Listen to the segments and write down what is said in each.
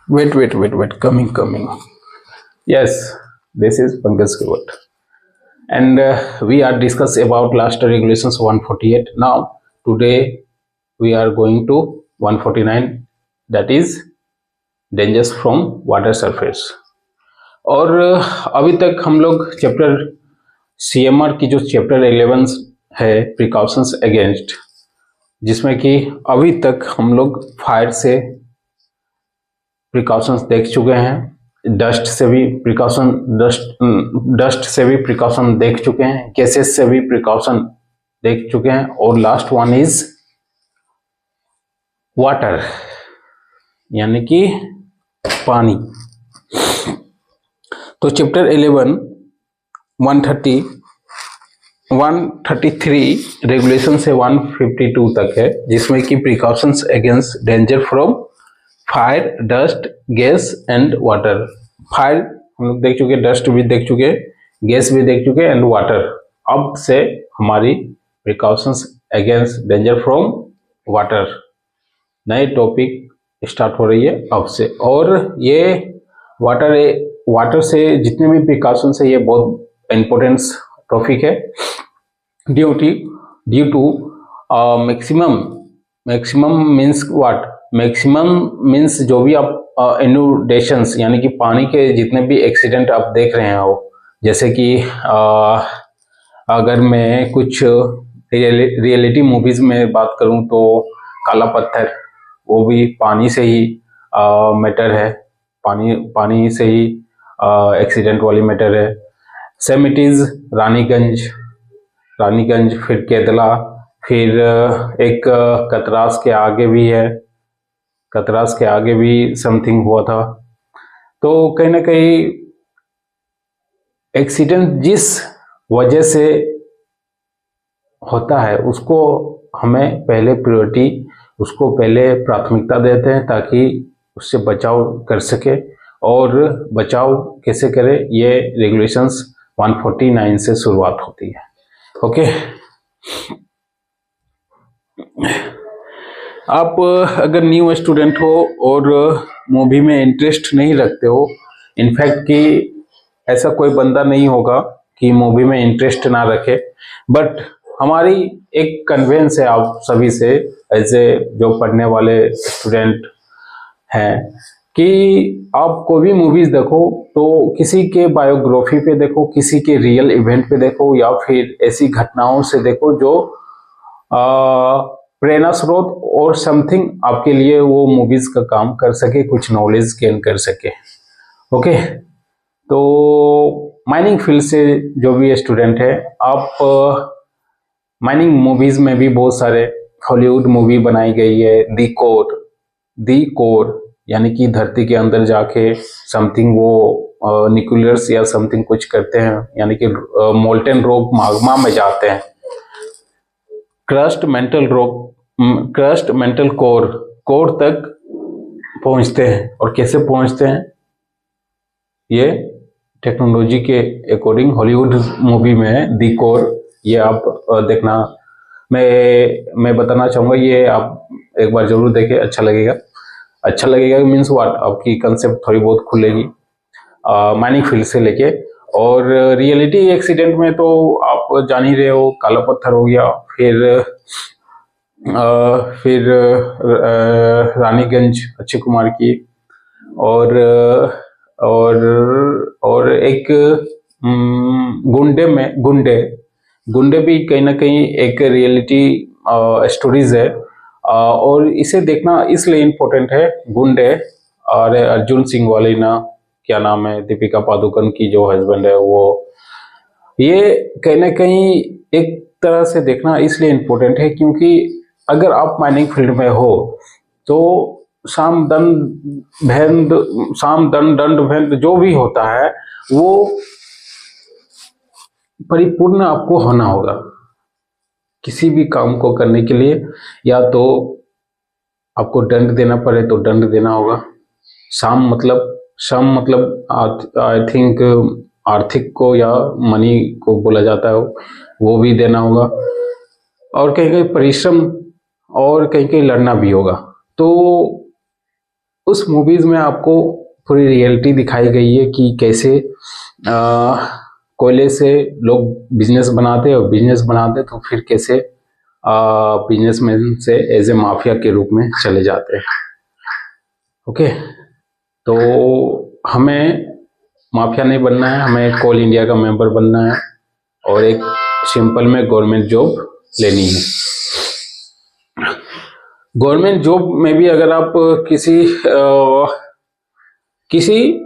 Wait. Coming. Yes, this is Pankaj Kewat. And we are discuss about last regulations 148. Now, today we are going to 149, that is dangers from water surface. और अभी तक हम लोग chapter CMR की जो chapter 11 है precautions against, जिसमें कि अभी तक हम लोग फायर से प्रिकॉशंस देख चुके हैं, डस्ट से भी प्रिकॉशन देख चुके हैं, गैसेस से भी प्रिकॉशन देख चुके हैं, और लास्ट वन इज वाटर यानी कि पानी। तो चैप्टर 11 133 रेगुलेशन से 152 तक है, जिसमें कि precautions against danger from fire, dust, gas and water. Fire हम लोग देख चुके, डस्ट भी देख चुके, गैस भी देख चुके एंड वाटर। अब से हमारी precautions against danger from water, नए टॉपिक स्टार्ट हो रही है अब से। और ये वाटर से जितने भी प्रिकॉशंस है ये बहुत इंपॉर्टेंट टॉपिक है, due to maximum means what, maximum means जो भी आप इनोडेशंस यानी कि पानी के जितने भी एक्सीडेंट आप देख रहे हो, जैसे कि अगर मैं कुछ रियलिटी मूवीज में बात करूं तो काला पत्थर, वो भी पानी से ही मैटर है, पानी से ही एक्सीडेंट वाली मैटर है। सेम इट इज रानीगंज, फिर केतला, फिर एक कतरास के आगे भी है, कतरास के आगे भी समथिंग हुआ था। तो कहीं ना कहीं एक्सीडेंट जिस वजह से होता है उसको हमें पहले प्राथमिकता देते हैं, ताकि उससे बचाव कर सके। और बचाव कैसे करें, ये रेगुलेशंस 149 से शुरुआत होती है। ओके, आप अगर न्यू स्टूडेंट हो और मूवी में इंटरेस्ट नहीं रखते हो, इनफैक्ट कि ऐसा कोई बंदा नहीं होगा कि मूवी में इंटरेस्ट ना रखे, बट हमारी एक कन्वेंस है आप सभी से एज ए जो पढ़ने वाले स्टूडेंट हैं कि आप कोई भी मूवीज देखो तो किसी के बायोग्राफी पे देखो, किसी के रियल इवेंट पे देखो, या फिर ऐसी घटनाओं से देखो जो प्रेरणा स्रोत और समथिंग आपके लिए वो मूवीज का काम कर सके, कुछ नॉलेज गेन कर सके। ओके, तो माइनिंग फील्ड से जो भी स्टूडेंट है, आप माइनिंग मूवीज में भी बहुत सारे हॉलीवुड मूवी बनाई गई है। दी कोर यानी कि धरती के अंदर जाके समथिंग वो न्यूक्लियर्स या समथिंग कुछ करते हैं, यानी कि मोल्टेन रॉक माग्मा में जाते हैं। क्रस्ट मेंटल कोर तक पहुंचते हैं, और कैसे पहुंचते हैं ये टेक्नोलॉजी के अकॉर्डिंग हॉलीवुड मूवी में है दी कोर। ये आप देखना, मैं बताना चाहूंगा, ये आप एक बार जरूर देखें, अच्छा लगेगा मीन्स व्हाट, आपकी कंसेप्ट थोड़ी बहुत खुलेगी माइनिंग फील्ड से लेके। और रियलिटी एक्सीडेंट में तो आप जान ही रहे हो, काला पत्थर हो गया, फिर रानीगंज अक्षय कुमार की, और एक गुंडे भी कहीं ना कहीं एक रियलिटी स्टोरीज है, और इसे देखना इसलिए इम्पोर्टेंट है। गुंडे और अर्जुन सिंह वाली ना, क्या नाम है, दीपिका पादुकोण की जो हस्बैंड है वो, ये कहीं ना कहीं एक तरह से देखना इसलिए इम्पोर्टेंट है क्योंकि अगर आप माइनिंग फील्ड में हो तो साम दंड भेद जो भी होता है वो परिपूर्ण आपको होना होगा किसी भी काम को करने के लिए। या तो आपको दंड देना पड़े तो दंड देना होगा, सम मतलब आई थिंक आर्थिक को या मनी को बोला जाता है, वो भी देना होगा, और कहीं कहीं परिश्रम और कहीं कहीं लड़ना भी होगा। तो उस मूवीज में आपको पूरी रियलिटी दिखाई गई है कि कैसे कोयले से लोग बिजनेस बनाते हैं, और बिजनेस बनाते तो फिर कैसे बिजनेसमैन से एज ए माफिया के रूप में चले जाते हैं। ओके, तो हमें माफिया नहीं बनना है, हमें कोल इंडिया का मेंबर बनना है और एक सिंपल में गवर्नमेंट जॉब लेनी है। गवर्नमेंट जॉब में भी अगर आप किसी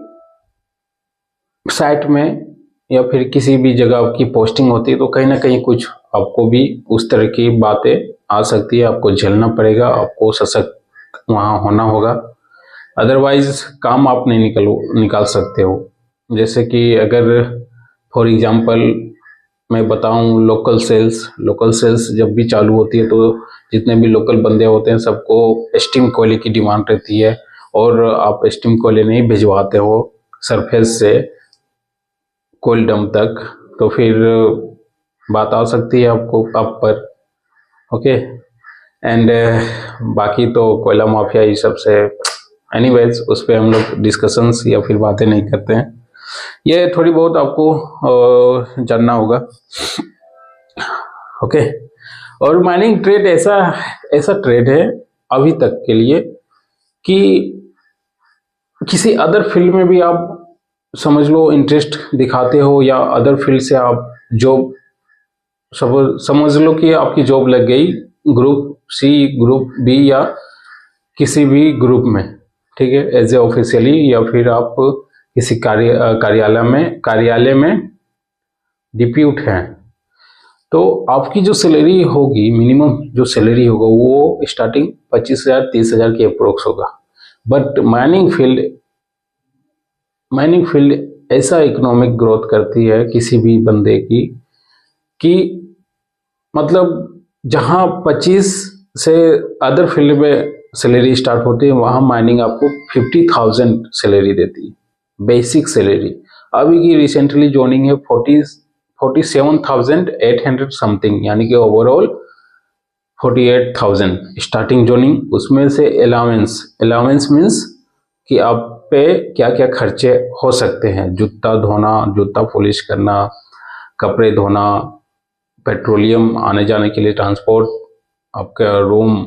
साइट में या फिर किसी भी जगह आपकी पोस्टिंग होती है तो कहीं ना कहीं कुछ आपको भी उस तरह की बातें आ सकती है, आपको झेलना पड़ेगा, आपको सशक्त वहाँ होना होगा, अदरवाइज काम आप नहीं निकाल सकते हो। जैसे कि अगर फॉर एग्जांपल मैं बताऊं, लोकल सेल्स जब भी चालू होती है तो जितने भी लोकल बंदे होते हैं सबको स्टीम कोयले की डिमांड रहती है, और आप स्टीम कोयले नहीं भिजवाते हो सरफेस से कोयल डम तक, तो फिर बात आ सकती है आपको आप पर। ओके, एंड बाकी तो कोयला माफिया ये सब से एनीवेज उस पर हम लोग डिस्कशंस या फिर बातें नहीं करते हैं, ये थोड़ी बहुत आपको जानना होगा। ओके, और माइनिंग ट्रेड ऐसा ट्रेड है अभी तक के लिए कि किसी अदर फील्ड में भी आप समझ लो इंटरेस्ट दिखाते हो, या अदर फील्ड से आप जॉब समझ लो कि आपकी जॉब लग गई ग्रुप सी, ग्रुप बी या किसी भी ग्रुप में, ठीक है, एज ए ऑफिशियली, या फिर आप किसी कार्यालय में डिप्यूट हैं, तो आपकी जो सैलरी होगी, मिनिमम जो सैलरी होगा वो स्टार्टिंग 25,000 30,000 के अप्रोक्स होगा। बट माइनिंग फील्ड ऐसा इकोनॉमिक ग्रोथ करती है किसी भी बंदे की कि मतलब जहां 25 से अदर फील्ड में सैलरी स्टार्ट होती है, वहां माइनिंग आपको 50,000 सैलरी देती है, बेसिक सैलरी। अभी की रिसेंटली जॉइनिंग है 47,800 समथिंग, यानी कि ओवरऑल 48,000 स्टार्टिंग जॉइनिंग। उसमें से अलाउंस मीन्स कि आप पे क्या क्या खर्चे हो सकते हैं, जूता धोना, जूता पॉलिश करना, कपड़े धोना, पेट्रोलियम आने जाने के लिए ट्रांसपोर्ट, आपका रूम,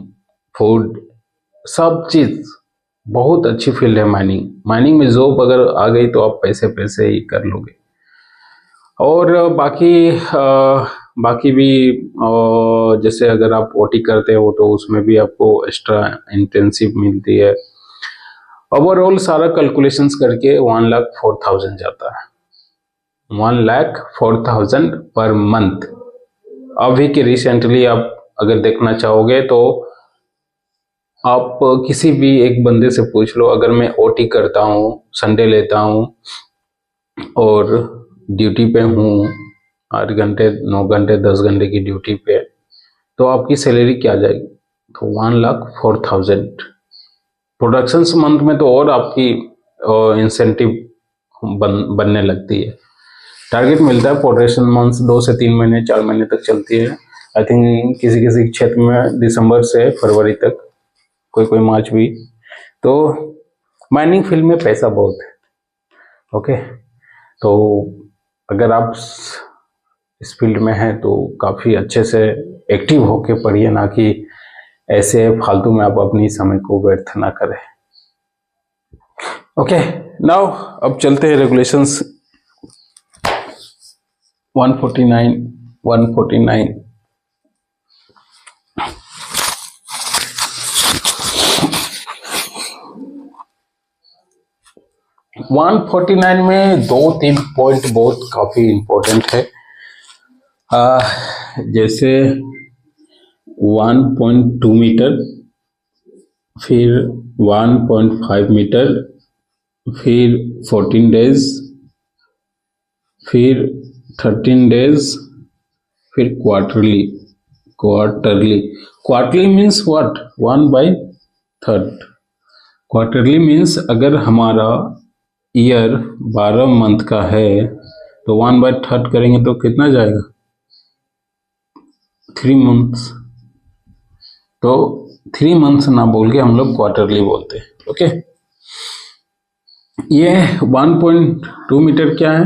फूड, सब चीज। बहुत अच्छी फील्ड है माइनिंग में जॉब अगर आ गई तो आप पैसे ही कर लोगे। और बाकी भी जैसे अगर आप ओटी करते हो तो उसमें भी आपको एक्स्ट्रा इंटेंसिव मिलती है। ओवरऑल सारा कैलकुलेशंस करके 1,04,000 जाता है, 1,04,000 पर मंथ। अभी के रिसेंटली आप अगर देखना चाहोगे तो आप किसी भी एक बंदे से पूछ लो, अगर मैं ओटी करता हूँ, संडे लेता हूँ और ड्यूटी पे हूँ 8 घंटे 9 घंटे 10 घंटे की ड्यूटी पे, तो आपकी सैलरी क्या जाएगी? तो 1,04,000। प्रोडक्शन मंथ में तो और आपकी इंसेंटिव बनने लगती है। टारगेट मिलता है प्रोडक्शन मंथ 2 से 3 महीने 4 महीने तक चलती है। आई थिंक किसी क्षेत्र में दिसंबर से फरवरी तक, कोई मार्च भी। तो माइनिंग फील्ड में पैसा बहुत है। ओके, तो अगर आप इस फील्ड में हैं तो काफ़ी अच्छे से एक्टिव होके पढ़िए, ना कि ऐसे फालतू में आप अपनी समय को व्यर्थ ना करें। ओके, नाउ अब चलते हैं रेगुलेशंस 149 149 में 2-3 पॉइंट बहुत काफी इंपॉर्टेंट है। जैसे 1.2 मीटर, फिर 1.5 मीटर, फिर 14 डेज, फिर 13 डेज, फिर quarterly means what? 1/3। Quarterly means अगर हमारा ईयर 12 मंथ का है तो 1/3 करेंगे तो कितना जाएगा? 3 मंथ्स। तो 3 मंथ्स ना बोल के हम लोग क्वार्टरली बोलते हैं। ओके, ये 1.2 मीटर क्या है,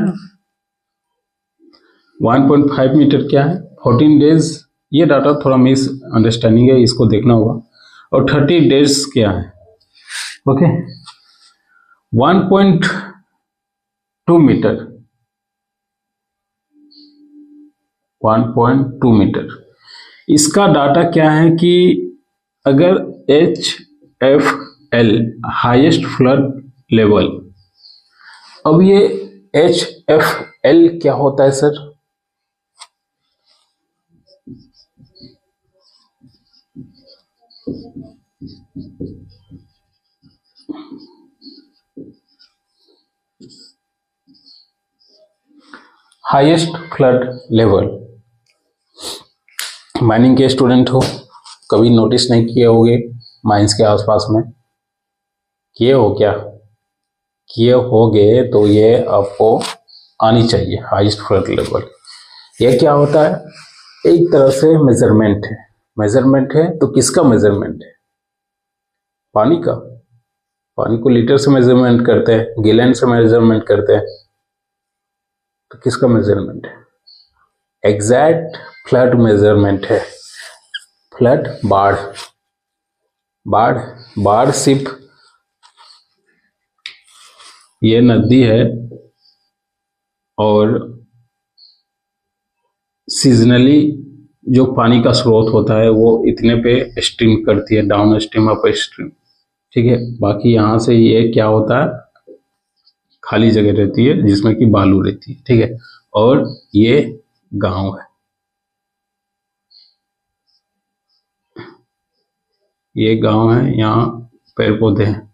1.5 मीटर क्या है, 14 डेज, ये डाटा थोड़ा मिस अंडरस्टैंडिंग है, इसको देखना होगा। और 30 डेज क्या है, ओके। 1.2 मीटर, 1.2 मीटर, इसका डाटा क्या है कि अगर HFL हाईएस्ट फ्लड लेवल, अब ये HFL क्या होता है sir? Highest flood level, mining के स्टूडेंट हो, कभी नोटिस नहीं किए होगे माइंस के आसपास में, किए हो क्या? किए होगे तो ये आपको आनी चाहिए। हाईएस्ट फ्लड लेवल ये क्या होता है? एक तरह से मेजरमेंट है। मेजरमेंट है तो किसका मेजरमेंट है? पानी का। पानी को लीटर से मेजरमेंट करते हैं, गैलन से मेजरमेंट करते हैं, तो किसका मेजरमेंट है? एग्जैक्ट फ्लड मेजरमेंट है। फ्लड, बाढ़, बाढ़, बाढ़ सिर्फ ये नदी है और सीजनली जो पानी का स्रोत होता है वो इतने पे स्ट्रीम करती है, डाउन स्ट्रीम, अप स्ट्रीम, ठीक है। बाकी यहाँ से ये क्या होता है, खाली जगह रहती है जिसमें कि बालू रहती है, ठीक है। और ये गांव है, ये गांव है, यहाँ पेड़ पौधे हैं।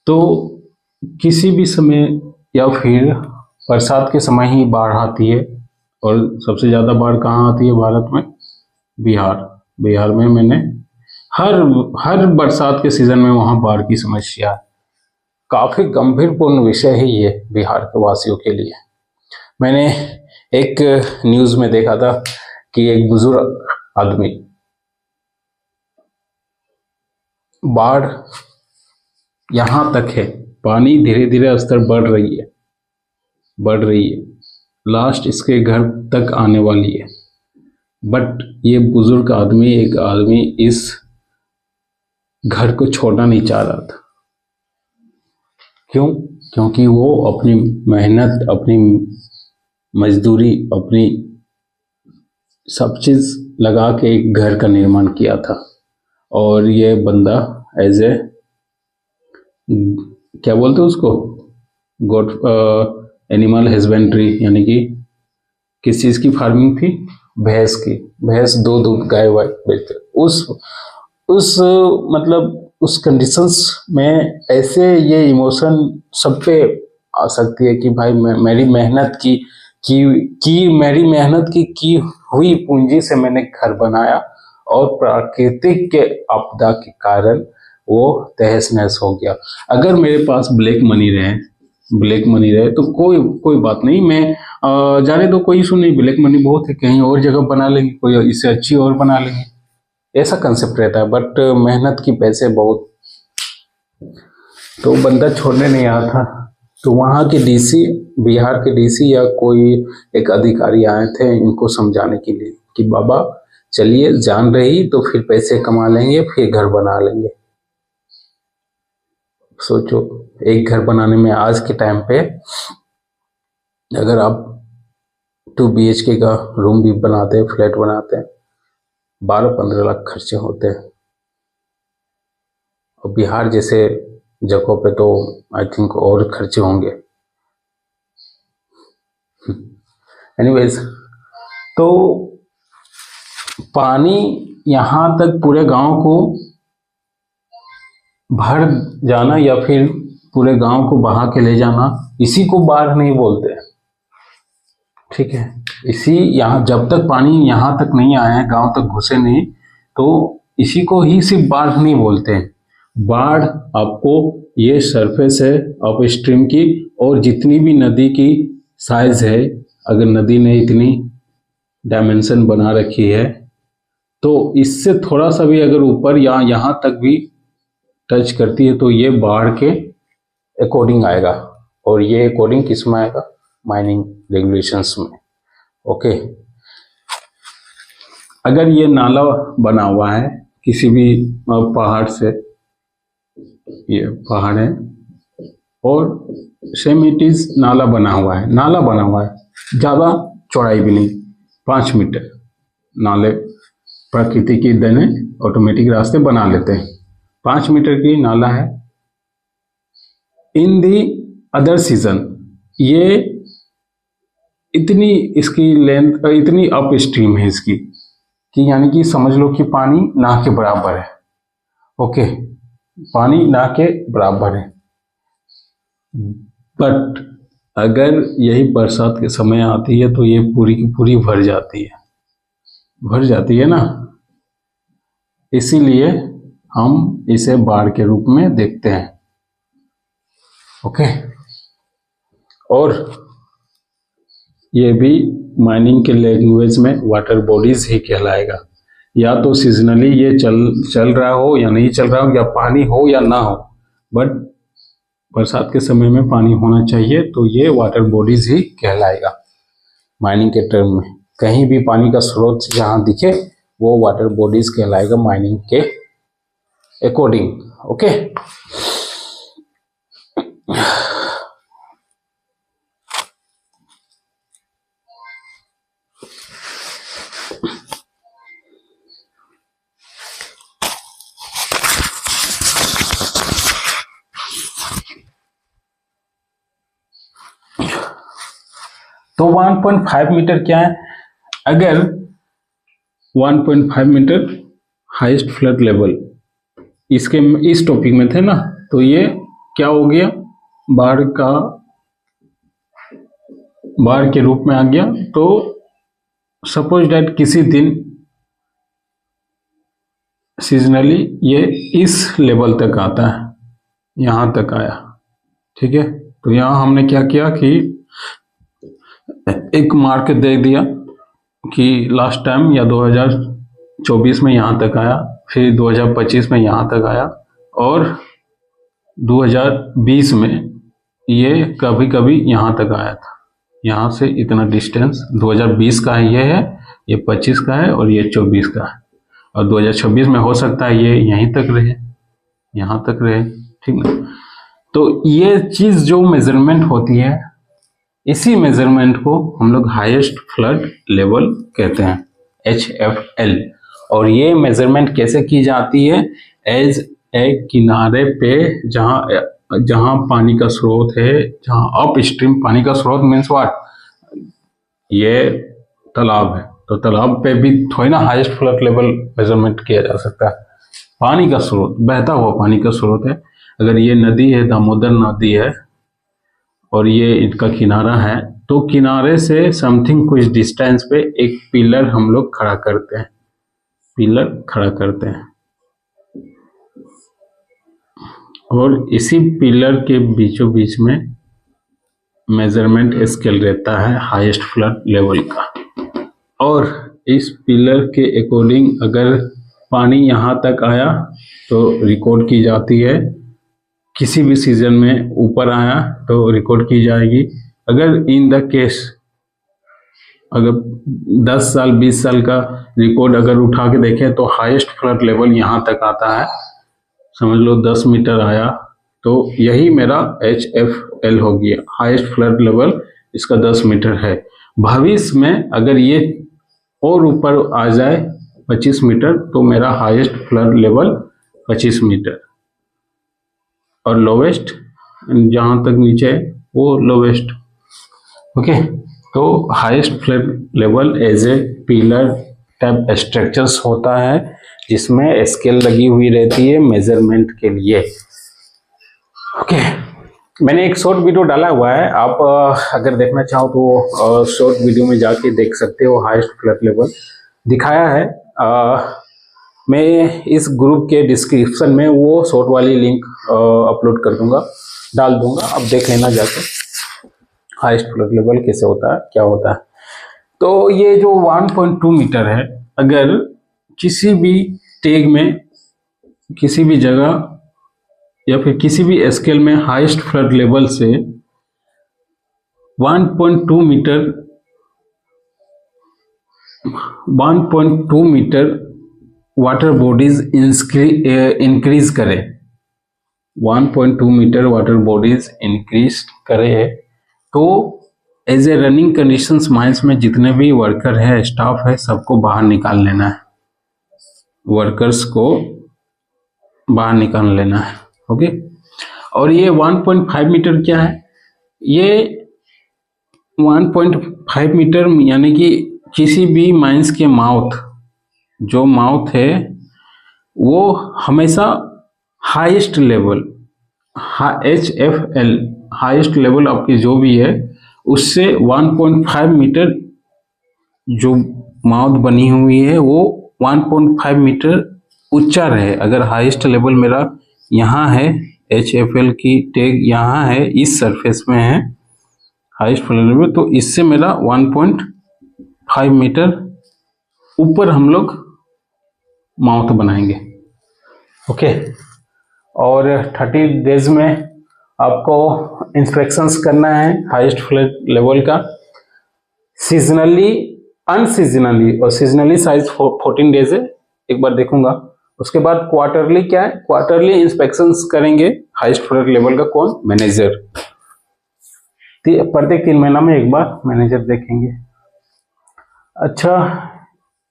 तो किसी भी समय या फिर बरसात के समय ही बाढ़ आती है। और सबसे ज़्यादा बाढ़ कहाँ आती है भारत में? बिहार। बिहार में मैंने हर बरसात के सीजन में वहाँ बाढ़ की समस्या है। काफ़ी गंभीरपूर्ण विषय है ये बिहार के वासियों के लिए। मैंने एक न्यूज़ में देखा था कि एक बुजुर्ग आदमी, बाढ़ यहाँ तक है, पानी धीरे धीरे स्तर बढ़ रही है, बढ़ रही है, लास्ट इसके घर तक आने वाली है। बट ये बुजुर्ग आदमी, एक आदमी इस घर को छोड़ना नहीं चाह रहा था। क्यों? क्योंकि वो अपनी मेहनत, अपनी मजदूरी, अपनी सब चीज लगा के एक घर का निर्माण किया था। और ये बंदा एज ए, क्या बोलते हैं उसको, गॉड, एनिमल हस्बेंड्री, यानी कि किस चीज की फार्मिंग थी? भैंस की। भैंस दूध गाय वाय बेचते। उस मतलब उस कंडीशंस में ऐसे ये इमोशन सब पे आ सकती है कि भाई मेरी मेहनत की मेरी मेहनत की हुई पूंजी से मैंने घर बनाया और प्राकृतिक के आपदा के कारण वो तहस नहस हो गया। अगर मेरे पास ब्लैक मनी रहे तो कोई बात नहीं, मैं जाने दो, कोई इशू नहीं, ब्लैक मनी बहुत है, कहीं और जगह बना लेंगे, कोई इससे अच्छी और बना लेंगे, ऐसा कंसेप्ट रहता है। बट मेहनत की पैसे बहुत, तो बंदा छोड़ने नहीं आया था। तो वहाँ के डीसी, बिहार के डीसी या कोई एक अधिकारी आए थे इनको समझाने के लिए कि बाबा चलिए, जान रही तो फिर पैसे कमा लेंगे, फिर घर बना लेंगे। सोचो, एक घर बनाने में आज के टाइम पे अगर आप 2 BHK का रूम भी बनाते हैं, फ्लैट बनाते हैं, 12-15 लाख खर्चे होते हैं। और बिहार जैसे जगहों पे तो आई थिंक और खर्चे होंगे। एनीवेज, तो पानी यहाँ तक पूरे गांव को भर जाना या फिर पूरे गांव को बहा के ले जाना, इसी को बाढ़ नहीं बोलते, ठीक है। इसी यहाँ जब तक पानी यहाँ तक नहीं आया है, गांव तक घुसे नहीं, तो इसी को ही सिर्फ बाढ़ नहीं बोलते हैं। बाढ़ आपको ये सरफेस है अप स्ट्रीम की, और जितनी भी नदी की साइज है, अगर नदी ने इतनी डायमेंशन बना रखी है तो इससे थोड़ा सा भी अगर ऊपर या यहाँ तक भी टच करती है तो ये बाढ़ के अकॉर्डिंग आएगा, और ये अकॉर्डिंग किस में आएगा, माइनिंग रेगुलेशंस में। ओके, अगर ये नाला बना हुआ है किसी भी पहाड़ से, ये पहाड़ है और सेम इट इज नाला बना हुआ है, नाला बना हुआ है, ज़्यादा चौड़ाई भी नहीं, 5 मीटर नाले प्रकृति की देने ऑटोमेटिक रास्ते बना लेते हैं, 5 मीटर की नाला है। इन दी अदर सीजन ये इतनी इसकी लेंथ, इतनी अप स्ट्रीम है इसकी कि यानी कि समझ लो कि पानी ना के बराबर है। ओके, पानी ना के बराबर है, बट अगर यही बरसात के समय आती है तो ये पूरी की पूरी भर जाती है, भर जाती है ना, इसीलिए हम इसे बाढ़ के रूप में देखते हैं। ओके, और ये भी माइनिंग के लैंग्वेज में वाटर बॉडीज ही कहलाएगा, या तो सीजनली ये चल रहा हो या नहीं चल रहा हो, या पानी हो या ना हो, बट बरसात के समय में पानी होना चाहिए, तो ये वाटर बॉडीज ही कहलाएगा माइनिंग के टर्म में। कहीं भी पानी का स्रोत जहाँ दिखे वो वाटर बॉडीज कहलाएगा माइनिंग के अकॉर्डिंग। ओके, तो 1.5 मीटर क्या है, अगर 1.5 मीटर हाईएस्ट फ्लड लेवल इसके इस टॉपिक में थे ना, तो ये क्या हो गया, बाढ़ के रूप में आ गया। तो सपोज डैट किसी दिन सीजनली ये इस लेवल तक आता है, यहां तक आया, ठीक है, तो यहां हमने क्या किया कि एक मार्क दे दिया कि लास्ट टाइम या 2024 में यहाँ तक आया, फिर 2025 में यहाँ तक आया, और 2020 में ये कभी कभी यहाँ तक आया था, यहाँ से इतना डिस्टेंस 2020 का ये है, ये 25 का है और ये 24 का है, और 2026 में हो सकता है ये यहीं तक रहे, यहाँ तक रहे, ठीक ना। तो ये चीज़ जो मेजरमेंट होती है, इसी मेजरमेंट को हम लोग हाईएस्ट फ्लड लेवल कहते हैं, HFL। और ये मेजरमेंट कैसे की जाती है, एज ए किनारे पे जहाँ पानी का स्रोत है, जहाँ अप स्ट्रीम पानी का स्रोत मीन्स व्हाट, ये तालाब है, तो तालाब पे भी थोड़ी ना हाईएस्ट फ्लड लेवल मेजरमेंट किया जा सकता है, पानी का स्रोत, बहता हुआ पानी का स्रोत है। अगर ये नदी है, दामोदर नदी है, और ये इनका किनारा है, तो किनारे से समथिंग कुछ डिस्टेंस पे एक पिलर हम लोग खड़ा करते हैं, पिलर खड़ा करते हैं, और इसी पिलर के बीचों बीच में मेजरमेंट स्केल रहता है हाईएस्ट फ्लड लेवल का, और इस पिलर के अकॉर्डिंग अगर पानी यहाँ तक आया तो रिकॉर्ड की जाती है, किसी भी सीजन में ऊपर आया तो रिकॉर्ड की जाएगी। अगर इन द केस अगर 10 साल 20 साल का रिकॉर्ड अगर उठा के देखें तो हाईएस्ट फ्लड लेवल यहाँ तक आता है, समझ लो 10 मीटर आया, तो यही मेरा HFL हो गया, हाईएस्ट फ्लड लेवल इसका 10 मीटर है। भविष्य में अगर ये और ऊपर आ जाए 25 मीटर तो मेरा हाईएस्ट फ्लड लेवल 25 मीटर, और लोवेस्ट जहाँ तक नीचे है वो लोवेस्ट। ओके, तो highest flood level as a pillar type structures होता है, जिसमें स्केल लगी हुई रहती है मेजरमेंट के लिए। ओके, मैंने एक शॉर्ट वीडियो डाला हुआ है, आप अगर देखना चाहो तो शॉर्ट वीडियो में जाके देख सकते हो, हाईएस्ट फ्लड लेवल दिखाया है। मैं इस ग्रुप के डिस्क्रिप्शन में वो शॉर्ट वाली लिंक अपलोड कर दूंगा, डाल दूंगा, आप देख लेना जाके हाईएस्ट फ्लड लेवल कैसे होता है, क्या होता है। तो ये जो 1.2 मीटर है, अगर किसी भी टेग में किसी भी जगह या फिर किसी भी स्केल में हाईएस्ट फ्लड लेवल से 1.2 metre 1.2 metre water bodies increase करे, 1.2 मीटर वाटर बॉडीज इंक्रीज करे, तो as a running conditions mines में जितने भी वर्कर है, स्टाफ है, सबको बाहर निकाल लेना है, वर्कर्स को बाहर निकाल लेना है। ओके, और ये 1.5 मीटर क्या है? ये 1.5 मीटर यानी कि किसी भी माइंस के माउथ, जो माउथ है वो हमेशा highest level HFL highest level आपकी जो भी है उससे 1.5 मीटर जो माउथ बनी हुई है वो 1.5 मीटर ऊंचा रहे। अगर हाईएस्ट लेवल मेरा यहाँ है, HFL की टैग यहाँ है, इस सरफेस में है हाईएस्ट लेवल, तो इससे मेरा 1.5 मीटर ऊपर हम लोग माउथ बनाएंगे। ओके, और 30 डेज में आपको इंस्पेक्शंस करना है हाईएस्ट फ्लड लेवल का, सीजनली, अनसीजनली और सीजनली साइज 14 डेज है, एक बार देखूंगा। उसके बाद क्वार्टरली क्या है? क्वार्टरली इंस्पेक्शंस करेंगे हाईएस्ट फ्लड लेवल का कौन? मैनेजर। प्रत्येक 3 महीना में एक बार मैनेजर देखेंगे। अच्छा,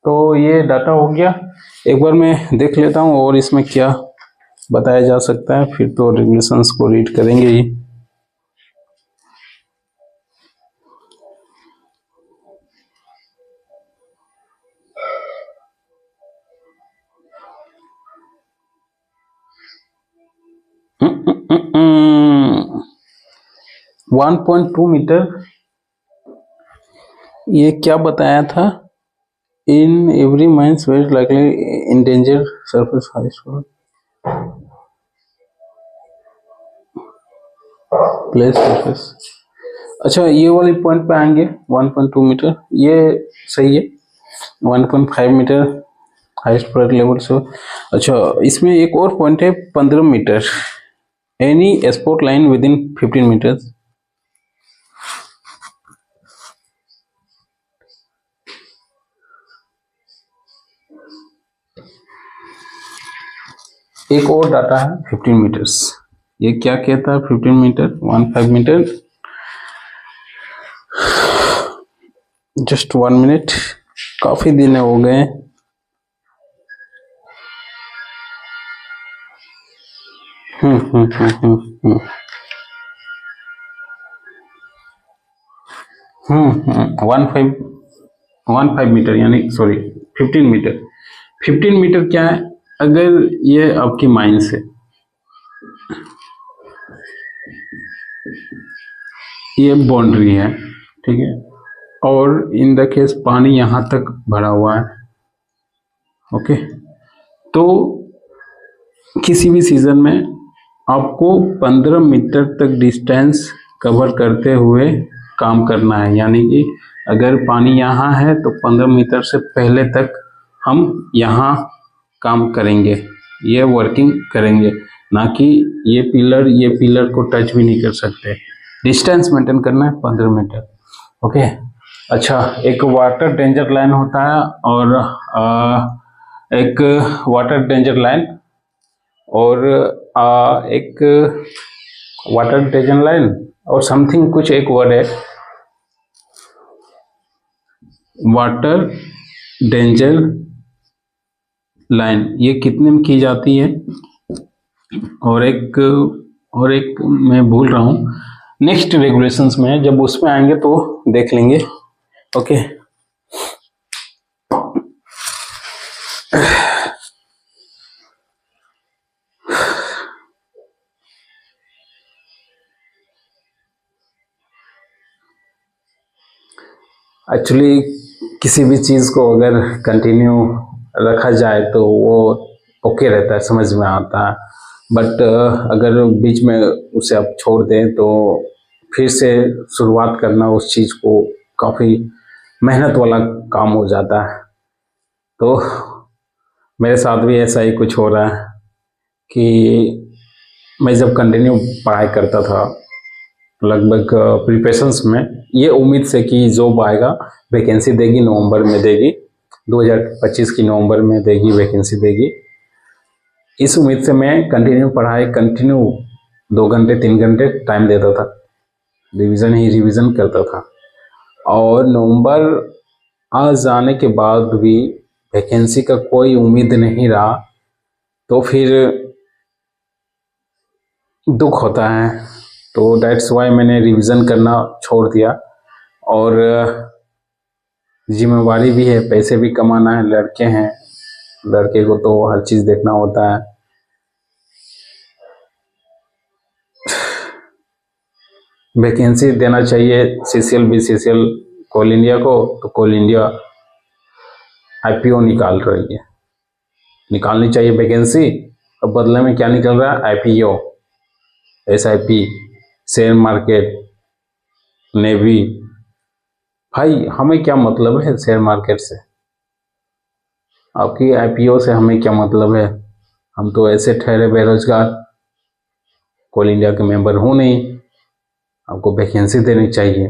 तो ये डाटा हो गया, एक बार मैं देख लेता हूँ और इसमें क्या बताया जा सकता है, फिर तो रेगुलेशंस को रीड करेंगे ही। वन 1.2 मीटर, ये क्या बताया था? In every mines where likely endanger surface highest place surface. अच्छा, ये वाली पॉइंट पे आएंगे 1.2 मीटर, ये सही है। 1.5 मीटर हाईएस्ट फ्लड लेवल से। अच्छा, इसमें एक और पॉइंट है 15 metre, any sport line within 15 metres. एक और डाटा है 15 मीटर्स, ये क्या कहता है? 15 मीटर, 15 मीटर। जस्ट 1 मिनट, काफी दिन हो गए। हम्म 15 मीटर यानी सॉरी 15 मीटर। 15 मीटर क्या है? अगर ये आपकी माइंस है, ये बाउंड्री है, ठीक है, और इन द केस पानी यहां तक भरा हुआ है। ओके, तो किसी भी सीजन में आपको 15 मीटर तक डिस्टेंस कवर करते हुए काम करना है, यानी कि अगर पानी यहाँ है तो 15 मीटर से पहले तक हम यहाँ काम करेंगे, ये वर्किंग करेंगे, ना कि ये पिलर को टच भी नहीं कर सकते। डिस्टेंस मेंटेन करना है 15 मीटर। ओके, अच्छा, एक वाटर डेंजर लाइन होता है और एक वाटर डेंजर लाइन और एक वाटर डेंजर लाइन और समथिंग कुछ एक वर्ड है, वाटर डेंजर लाइन, ये कितने में की जाती है? और एक मैं भूल रहा हूँ, नेक्स्ट रेगुलेशंस में जब उसमें आएंगे तो देख लेंगे। ओके, एक्चुअली किसी भी चीज को अगर कंटिन्यू रखा जाए तो वो ओके रहता है, समझ में आता है, बट अगर बीच में उसे आप छोड़ दें तो फिर से शुरुआत करना उस चीज को काफी मेहनत वाला काम हो जाता है। तो मेरे साथ भी ऐसा ही कुछ हो रहा है कि मैं जब कंटिन्यू पढ़ाई करता था लगभग प्रिपरेशंस में, ये उम्मीद से कि जॉब आएगा, वैकेंसी देगी, नवंबर में देगी, 2025 की नवंबर में देगी, वैकेंसी देगी, इस उम्मीद से मैं कंटिन्यू 2 घंटे 3 घंटे टाइम देता था, रिवीजन करता था। और नवंबर आ जाने के बाद भी वैकेंसी का कोई उम्मीद नहीं रहा, तो फिर दुख होता है। तो दैट्स वाई मैंने रिवीजन करना छोड़ दिया। और जिम्मेवारी भी है, पैसे भी कमाना है, लड़के हैं, लड़के को तो हर चीज़ देखना होता है। वैकेंसी देना चाहिए CCL BCCL कोल इंडिया को, तो कोल इंडिया IPO निकाल रही है, निकालनी चाहिए वैकेंसी, और बदले में क्या निकल रहा है? IPO, SIP, share market, navy. भाई हमें क्या मतलब है शेयर मार्केट से? आपकी IPO से हमें क्या मतलब है? हम तो ऐसे ठहरे बेरोजगार, कोल इंडिया के मेंबर हूँ नहीं, आपको वैकेंसी देनी चाहिए।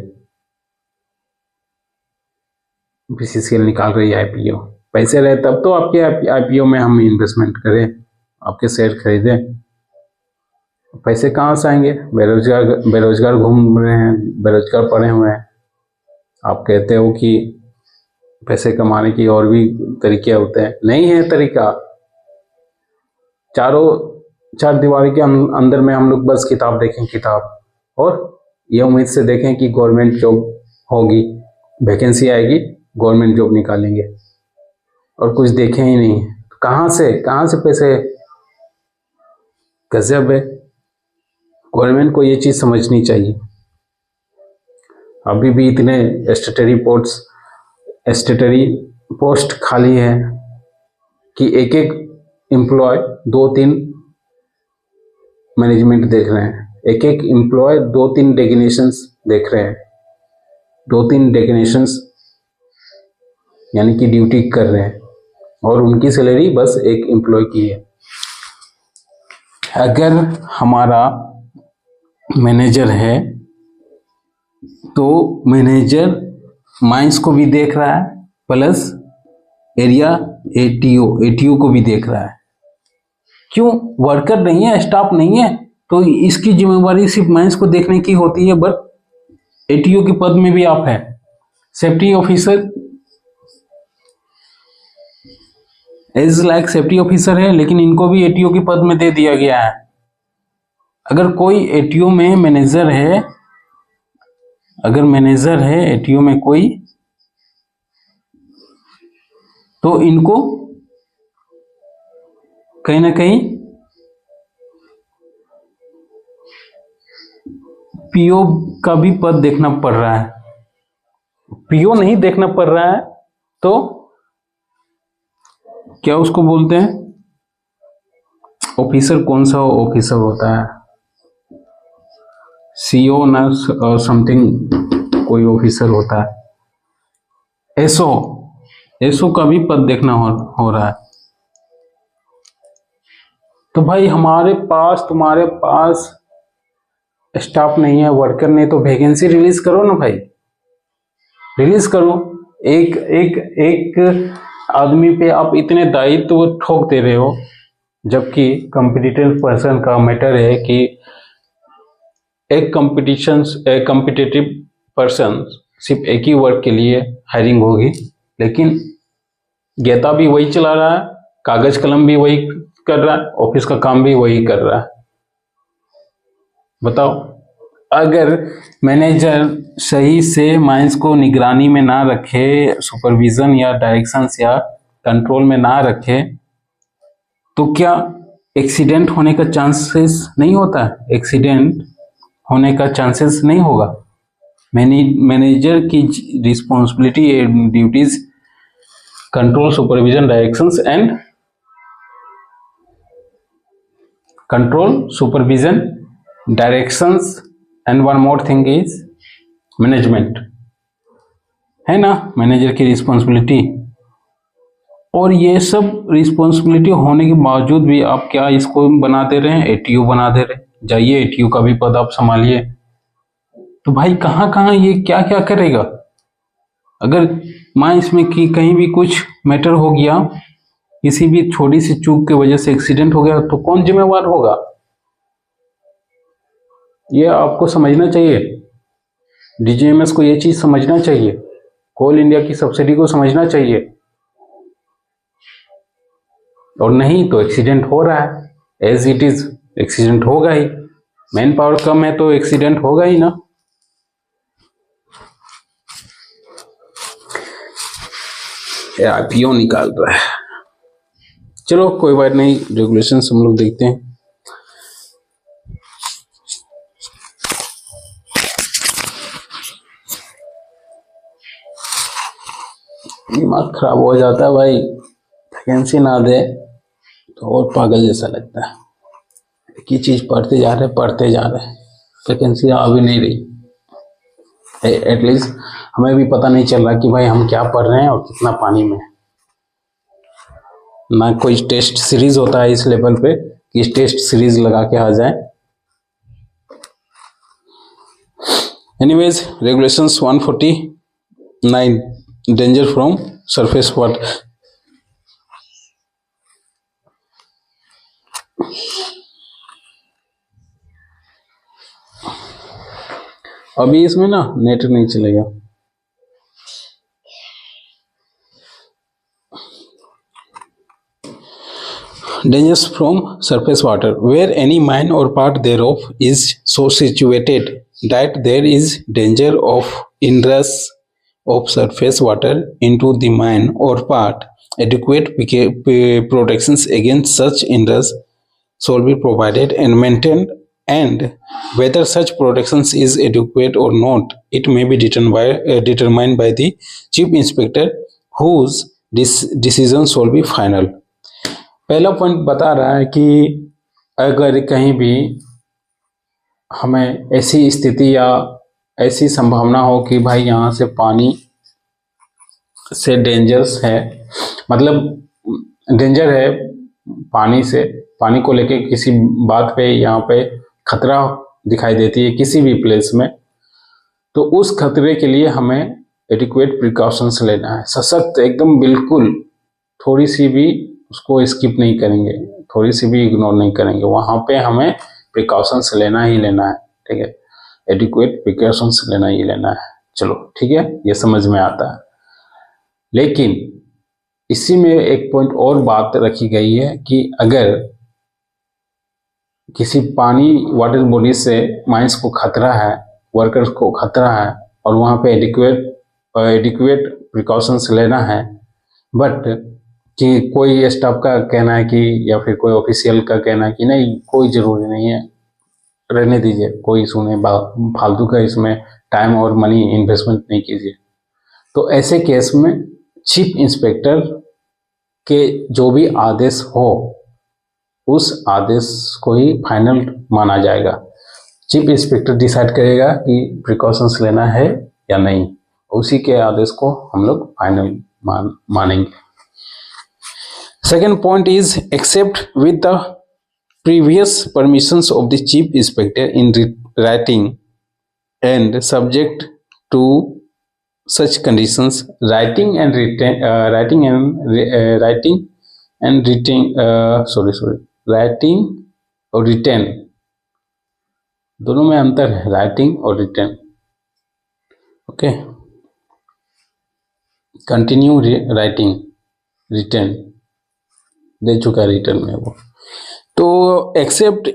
BCCL निकाल रही है IPO, पैसे रहे तब तो आपके IPO में हम इन्वेस्टमेंट करें, आपके शेयर खरीदें। पैसे कहाँ से आएंगे? बेरोजगार घूम रहे हैं, बेरोजगार पड़े हुए हैं। आप कहते हो कि पैसे कमाने की और भी तरीके होते हैं, नहीं है तरीका। चार दीवारी के अंदर में हम लोग बस किताब देखें, किताब, और ये उम्मीद से देखें कि गवर्नमेंट जॉब होगी, वैकेंसी आएगी, गवर्नमेंट जॉब निकालेंगे, और कुछ देखें ही नहीं। कहाँ से पैसे? गजब है। गवर्नमेंट को ये चीज़ समझनी चाहिए। अभी भी इतने स्टेटरी पोस्ट खाली है कि एक एम्प्लॉय 2-3 मैनेजमेंट देख रहे हैं, एक एम्प्लॉय 2-3 डेजिग्नेशंस देख रहे हैं, 2-3 डेजिग्नेशंस यानी कि ड्यूटी कर रहे हैं, और उनकी सैलरी बस एक एम्प्लॉय की है। अगर हमारा मैनेजर है तो मैनेजर माइंस को भी देख रहा है, प्लस एरिया ATO को भी देख रहा है। क्यों? वर्कर नहीं है, स्टाफ नहीं है, तो इसकी जिम्मेवारी सिर्फ माइंस को देखने की होती है। बट ATO के पद में भी आप हैं, safety officer as like safety officer है, लेकिन इनको भी ATO के पद में दे दिया गया है। अगर कोई ATO में मैनेजर है, ATO में कोई, तो इनको कहीं ना कहीं PO का भी पद देखना पड़ रहा है। PO नहीं देखना पड़ रहा है तो क्या उसको बोलते हैं? ऑफिसर कौन सा ऑफिसर होता है? CO ना और समथिंग कोई ऑफिसर होता है, SO का भी पद देखना हो रहा है। तो भाई तुम्हारे पास स्टाफ नहीं है, वर्कर नहीं, तो वैकेंसी रिलीज करो ना भाई, रिलीज करो। एक आदमी पे आप इतने दायित्व ठोक दे रहे हो, जबकि कॉम्पिटिटिव पर्सन का मैटर है कि एक कॉम्पिटिटिव पर्सन सिर्फ एक ही वर्क के लिए हायरिंग होगी, लेकिन गेता भी वही चला रहा है, कागज कलम भी वही कर रहा है, ऑफिस का काम भी वही कर रहा है। बताओ, अगर मैनेजर सही से माइंस को निगरानी में ना रखे, सुपरविजन या डायरेक्शंस या कंट्रोल में ना रखे, तो क्या एक्सीडेंट होने का चांसेस नहीं होता? एक्सीडेंट होने का चांसेस नहीं होगा। मैनेजर की responsibility and duties control, supervision, directions and control, supervision, directions and one more thing is management, है ना, मैनेजर की रिस्पॉन्सिबिलिटी। और ये सब रिस्पॉन्सिबिलिटी होने के बावजूद भी आप क्या इसको बना दे रहे हैं? ATO बना दे रहे हैं। जाइए, टीयू का भी पद आप संभालिए। तो भाई कहाँ कहाँ ये क्या क्या करेगा? अगर मान इसमें कि कहीं भी कुछ मैटर हो गया, किसी भी छोटी सी चूक की वजह से एक्सीडेंट हो गया, तो कौन जिम्मेवार होगा? ये आपको समझना चाहिए, डीजीएमएस को ये चीज समझना चाहिए, कोल इंडिया की सब्सिडी को समझना चाहिए। और नहीं तो एक्सीडेंट हो रहा है एज इट इज, एक्सीडेंट होगा ही। मैन पावर कम है तो एक्सीडेंट होगा ही ना। आईपीओ निकाल रहा है, चलो कोई बात नहीं, रेगुलेशंस हम लोग देखते हैं। दिमाग खराब हो जाता है भाई, वैकेंसी ना दे तो और पागल जैसा लगता है। एक ही चीज पढ़ते जा रहे, वैकेंसी आ भी नहीं रही। एटलीस्ट हमें भी पता नहीं चल रहा कि भाई हम क्या पढ़ रहे हैं और कितना पानी में। ना कोई टेस्ट सीरीज होता है इस लेवल पे कि टेस्ट सीरीज लगा के आ जाए। Anyways, regulations 149, danger from surface water. अभी इसमें ना नेट नहीं चलेगा। Dangers from surface water, where any mine or part thereof is so situated that there is danger of inrush of surface water into the mine or part. Adequate protections against such inrush shall be provided and maintained, and whether such protections is adequate or not, it may be determined by the chief inspector, whose decision shall be final. पहला point बता रहा है कि अगर कहीं भी हमें ऐसी स्थिति या ऐसी संभावना हो कि भाई यहाँ से पानी से डेंजर्स है, मतलब डेंजर है पानी से, पानी को लेके किसी बात पे यहाँ पे खतरा दिखाई देती है किसी भी प्लेस में, तो उस खतरे के लिए हमें एडिक्वेट प्रिकॉशंस लेना है, सशक्त एकदम, बिल्कुल थोड़ी सी भी उसको स्किप नहीं करेंगे, थोड़ी सी भी इग्नोर नहीं करेंगे, वहां पे हमें प्रिकॉशंस लेना ही लेना है। ठीक है, एडिक्वेट प्रिकॉशंस लेना ही लेना है। चलो ठीक है, ये समझ में आता है। लेकिन इसी में एक पॉइंट और बात रखी गई है कि अगर किसी पानी वाटर बॉडी से माइंस को खतरा है, वर्कर्स को खतरा है, और वहां पे एडिक्वेट प्रिकॉशंस लेना है, बट कि कोई स्टाफ का कहना है कि, या फिर कोई ऑफिशियल का कहना है कि नहीं कोई जरूरी नहीं है, रहने दीजिए, कोई सुने, फालतू का इसमें टाइम और मनी इन्वेस्टमेंट नहीं कीजिए, तो ऐसे केस में चीफ इंस्पेक्टर के जो भी आदेश हो उस आदेश को ही फाइनल माना जाएगा। चीफ इंस्पेक्टर डिसाइड करेगा कि प्रिकॉशंस लेना है या नहीं, उसी के आदेश को हम लोग फाइनल मानेंगे। Second point is, except with the previous permissions of the chief inspector in writing and subject to such conditions, writing and और written दोनों में अंतर है, राइटिंग और return. Okay, continue writing, return दे चुका है रिटर्न में वो। तो except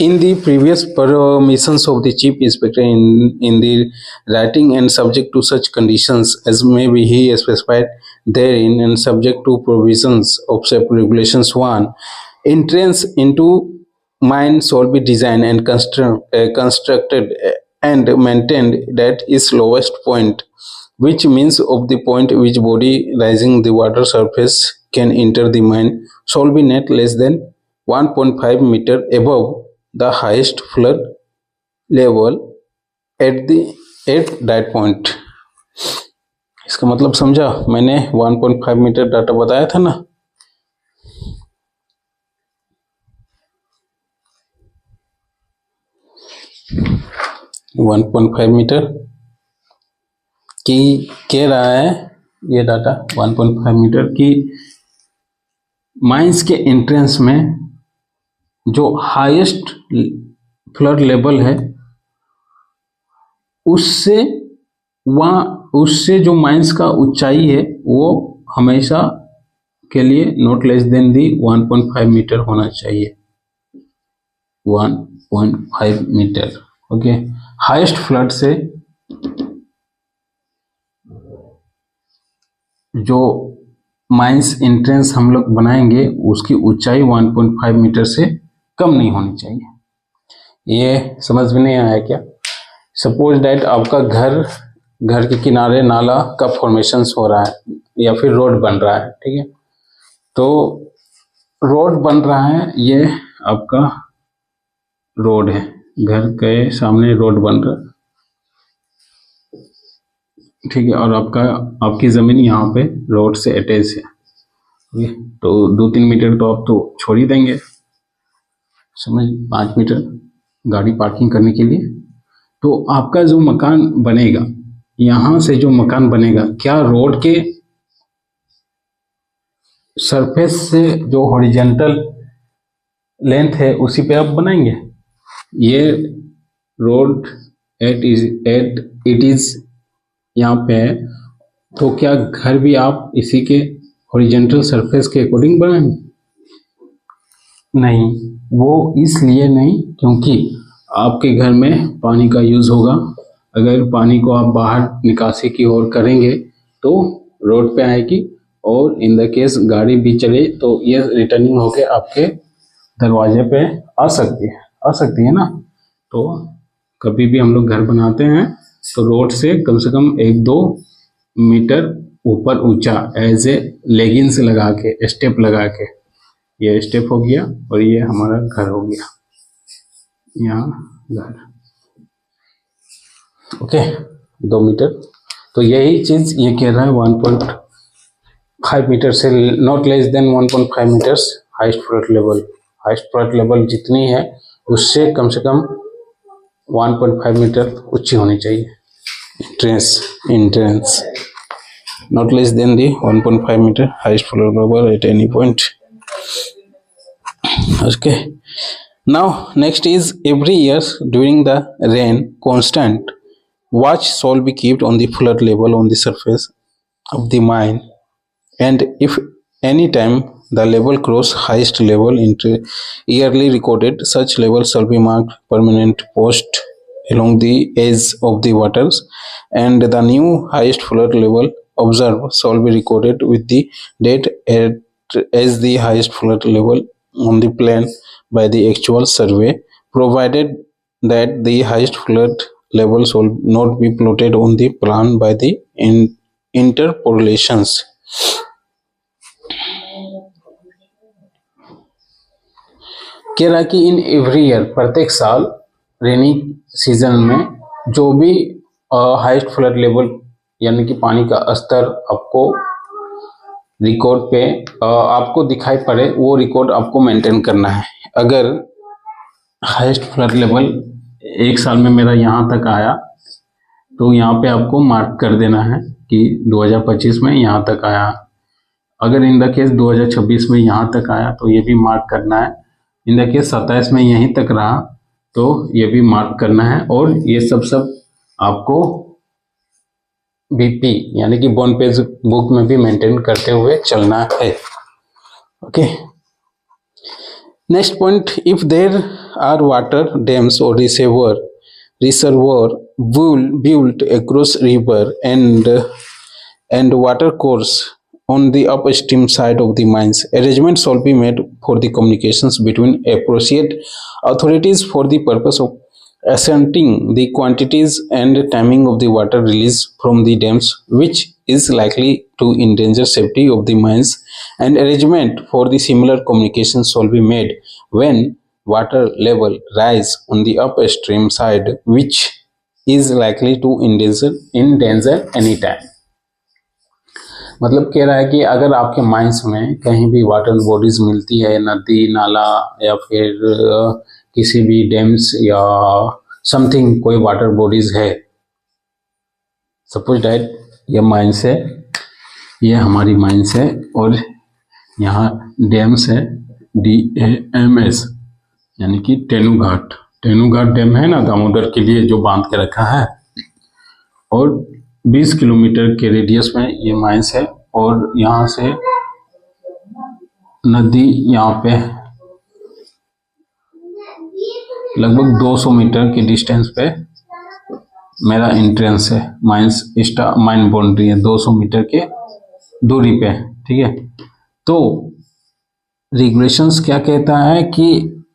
in the previous permissions of the chief inspector in the writing and subject to such conditions as may be he specified therein and subject to provisions of separate regulations 1, entrance into mine shall be designed and constructed and maintained at its lowest point, which means of the point which body rising the water surface can enter the mine shall be not less than 1.5 meter above the highest flood level at that point. इसका मतलब समझा? मैंने 1.5 metre data बताया था ना। 1.5 metre की कह रहा है ये डाटा 1.5 मीटर की माइंस के एंट्रेंस में जो हाईएस्ट फ्लड लेवल है उससे जो माइंस का ऊंचाई है वो हमेशा के लिए not less than the 1.5 metre होना चाहिए। 1.5 मीटर ओके। हाईएस्ट फ्लड से जो माइंस एंट्रेंस हम लोग बनाएंगे उसकी ऊंचाई 1.5 मीटर से कम नहीं होनी चाहिए। ये समझ में नहीं आया क्या? सपोज दैट आपका घर के किनारे नाला का फॉर्मेशन हो रहा है या फिर रोड बन रहा है, ठीक है। तो रोड बन रहा है, ये आपका रोड है, घर के सामने रोड बन रहा है, ठीक है। और आपकी जमीन यहाँ पे रोड से अटैच है, ठीक है। तो 2-3 मीटर तो आप तो छोड़ ही देंगे, समझ 5 मीटर गाड़ी पार्किंग करने के लिए। तो आपका जो मकान बनेगा, यहाँ से जो मकान बनेगा, क्या रोड के सरफेस से जो हॉरिजॉन्टल लेंथ है उसी पे आप बनाएंगे? ये रोड इट इज यहाँ पे है, तो क्या घर भी आप इसी के हॉरिजॉन्टल सरफेस के अकॉर्डिंग बनाएंगे? नहीं, वो इसलिए नहीं क्योंकि आपके घर में पानी का यूज होगा। अगर पानी को आप बाहर निकासी की ओर करेंगे तो रोड पे आएगी, और इन द केस गाड़ी भी चले तो ये रिटर्निंग होके आपके दरवाजे पे आ सकती है ना। तो कभी भी हम लोग घर बनाते हैं तो रोड से कम 1-2 मीटर ऊपर ऊंचा एज ए लेगिंग्स लगा के, स्टेप लगा के, ये स्टेप हो गया और ये हमारा घर हो गया, यहाँ घर, ओके 2 मीटर। तो यही चीज ये कह रहा है 1.5 मीटर से not less than 1.5 metres highest flood level जितनी है उससे कम से कम 1.5 मीटर ऊंची होनी चाहिए entrance not less than the 1.5 meter highest floor level at any point. Okay, now next is every year during the rain constant watch shall be kept on the flood level on the surface of the mine, and if any time the level cross highest level into yearly recorded, such level shall be marked permanent post along the edge of the waters, and the new highest flood level observed shall be recorded with the date as the highest flood level on the plan by the actual survey, provided that the highest flood level shall not be plotted on the plan by the interpolations. कह रहा कि in every year प्रत्येक साल रेनी season में जो भी highest flood level यानी कि पानी का स्तर आपको रिकॉर्ड पे आपको दिखाई पड़े, वो रिकॉर्ड आपको मेंटेन करना है। अगर हाईएस्ट फ्लड लेवल एक साल में मेरा यहाँ तक आया तो यहाँ पे आपको मार्क कर देना है कि 2025 में यहाँ तक आया। अगर इन द केस 2026 में यहाँ तक आया तो ये भी मार्क करना है। इन द केस 27 में यहीं तक रहा तो ये भी मार्क करना है। और ये सब आपको बीपी यानी कि बोन पेज बुक में भी मेंटेन करते हुए चलना है। Okay, next point, if there are water dams और reservoir built across river and water course on the upstream side of the mines, arrangements shall be made for the communications between appropriate authorities for the purpose of ascertaining the quantities and timing of the water release from the dams which is likely to endanger safety of the mines, and arrangement for the similar communications shall be made when water level rise on the upstream side which is likely to endanger any time. मतलब कह रहा है कि अगर आपके mines में कहीं भी वाटर बॉडीज मिलती है, नदी नाला या फिर किसी भी डैम्स या समथिंग कोई वाटर बॉडीज है, सपोज दैट ये माइंस है, ये हमारी माइंस है और यहाँ डैम्स है DAMS, यानी कि तेनूघाट। तेनूघाट डैम है ना दामोदर के लिए जो बांध के रखा है, और 20 किलोमीटर के रेडियस में ये माइंस है। और यहाँ से नदी यहाँ पे लगभग 200 मीटर के डिस्टेंस पे मेरा एंट्रेंस है। माइंस माइन बाउंड्री है 200 मीटर के दूरी पे, ठीक है। तो रेगुलेशंस क्या कहता है कि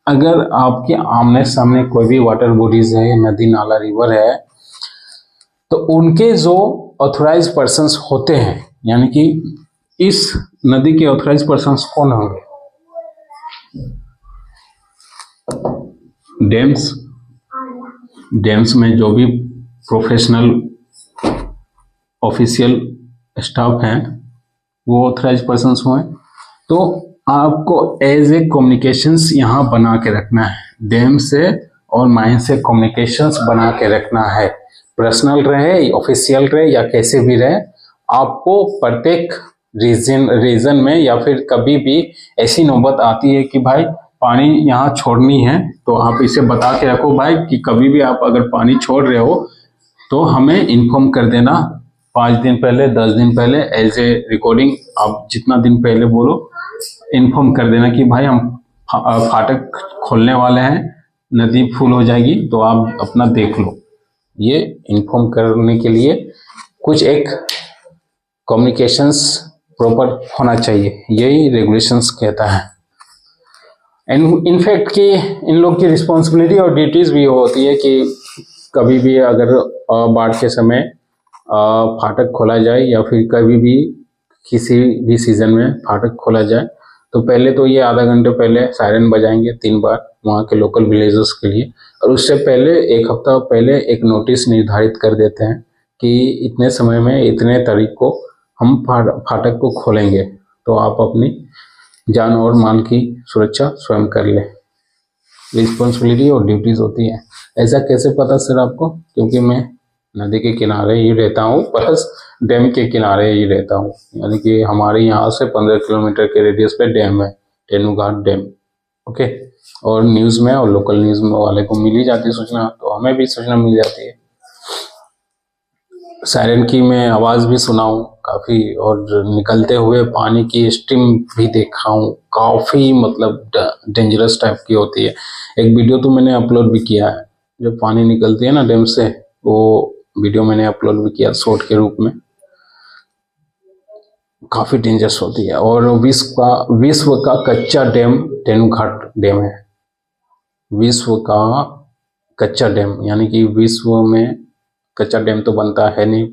अगर आपके आमने सामने कोई भी वाटर बॉडीज है, नदी नाला रिवर है, तो उनके जो ऑथोराइज पर्सन्स होते हैं, यानी कि इस नदी के ऑथोराइज पर्सन्स कौन होंगे? डैम्स में जो भी प्रोफेशनल ऑफिशियल स्टाफ हैं वो ऑथराइज पर्सन्स हुए। तो आपको एज ए कम्युनिकेशंस यहाँ बना के रखना है, डैम से और माइन से कम्युनिकेशंस बना के रखना है। पर्सनल रहे, ऑफिशियल रहे या कैसे भी रहे, आपको प्रत्येक रीजन में या फिर कभी भी ऐसी नौबत आती है कि भाई पानी यहाँ छोड़नी है, तो आप इसे बता के रखो भाई कि कभी भी आप अगर पानी छोड़ रहे हो तो हमें इन्फॉर्म कर देना 5 दिन पहले, 10 दिन पहले, एज ए रिकॉर्डिंग आप जितना दिन पहले बोलो इन्फॉर्म कर देना कि भाई हम फाटक खोलने वाले हैं, नदी फुल हो जाएगी, तो आप अपना देख लो। ये इन्फॉर्म करने के लिए कुछ एक कम्युनिकेशंस प्रॉपर होना चाहिए, यही रेगुलेशंस कहता है। एंड इनफैक्ट कि इन लोग की रिस्पॉन्सिबिलिटी और ड्यूटीज भी होती है कि कभी भी अगर बाढ़ के समय फाटक खोला जाए या फिर कभी भी किसी भी सीजन में फाटक खोला जाए, तो पहले तो ये आधा घंटे पहले सायरन बजाएंगे 3 बार वहाँ के लोकल विलेजर्स के लिए, और उससे पहले 1 हफ्ता पहले एक नोटिस निर्धारित कर देते हैं कि इतने समय में इतने तारीख को हम फाटक को खोलेंगे, तो आप अपनी जान और माल की सुरक्षा स्वयं कर ले। रिस्पॉन्सिबिलिटी और ड्यूटीज होती है। ऐसा कैसे पता सर आपको? क्योंकि मैं नदी के किनारे ही रहता हूँ, प्लस डैम के किनारे ही रहता हूँ, यानी कि हमारे यहाँ से 15 किलोमीटर के रेडियस पे डैम है, तेनूघाट डैम। ओके, और न्यूज़ में और लोकल न्यूज़ वाले को मिल ही जाती है सूचना, तो हमें भी सूचना मिल जाती है। सायरन की मैं आवाज़ भी सुना हूँ काफ़ी, और निकलते हुए पानी की स्ट्रीम भी देखा हूँ, काफ़ी मतलब डेंजरस टाइप की होती है। एक वीडियो तो मैंने अपलोड भी किया है, जब पानी निकलती है ना डैम से, वो वीडियो मैंने अपलोड भी किया शॉर्ट के रूप में। काफ़ी डेंजरस होती है। और विश्व का कच्चा डैम तेनूघाट डैम है। विश्व का कच्चा डैम, यानी कि विश्व में कच्चा डैम तो बनता है नहीं,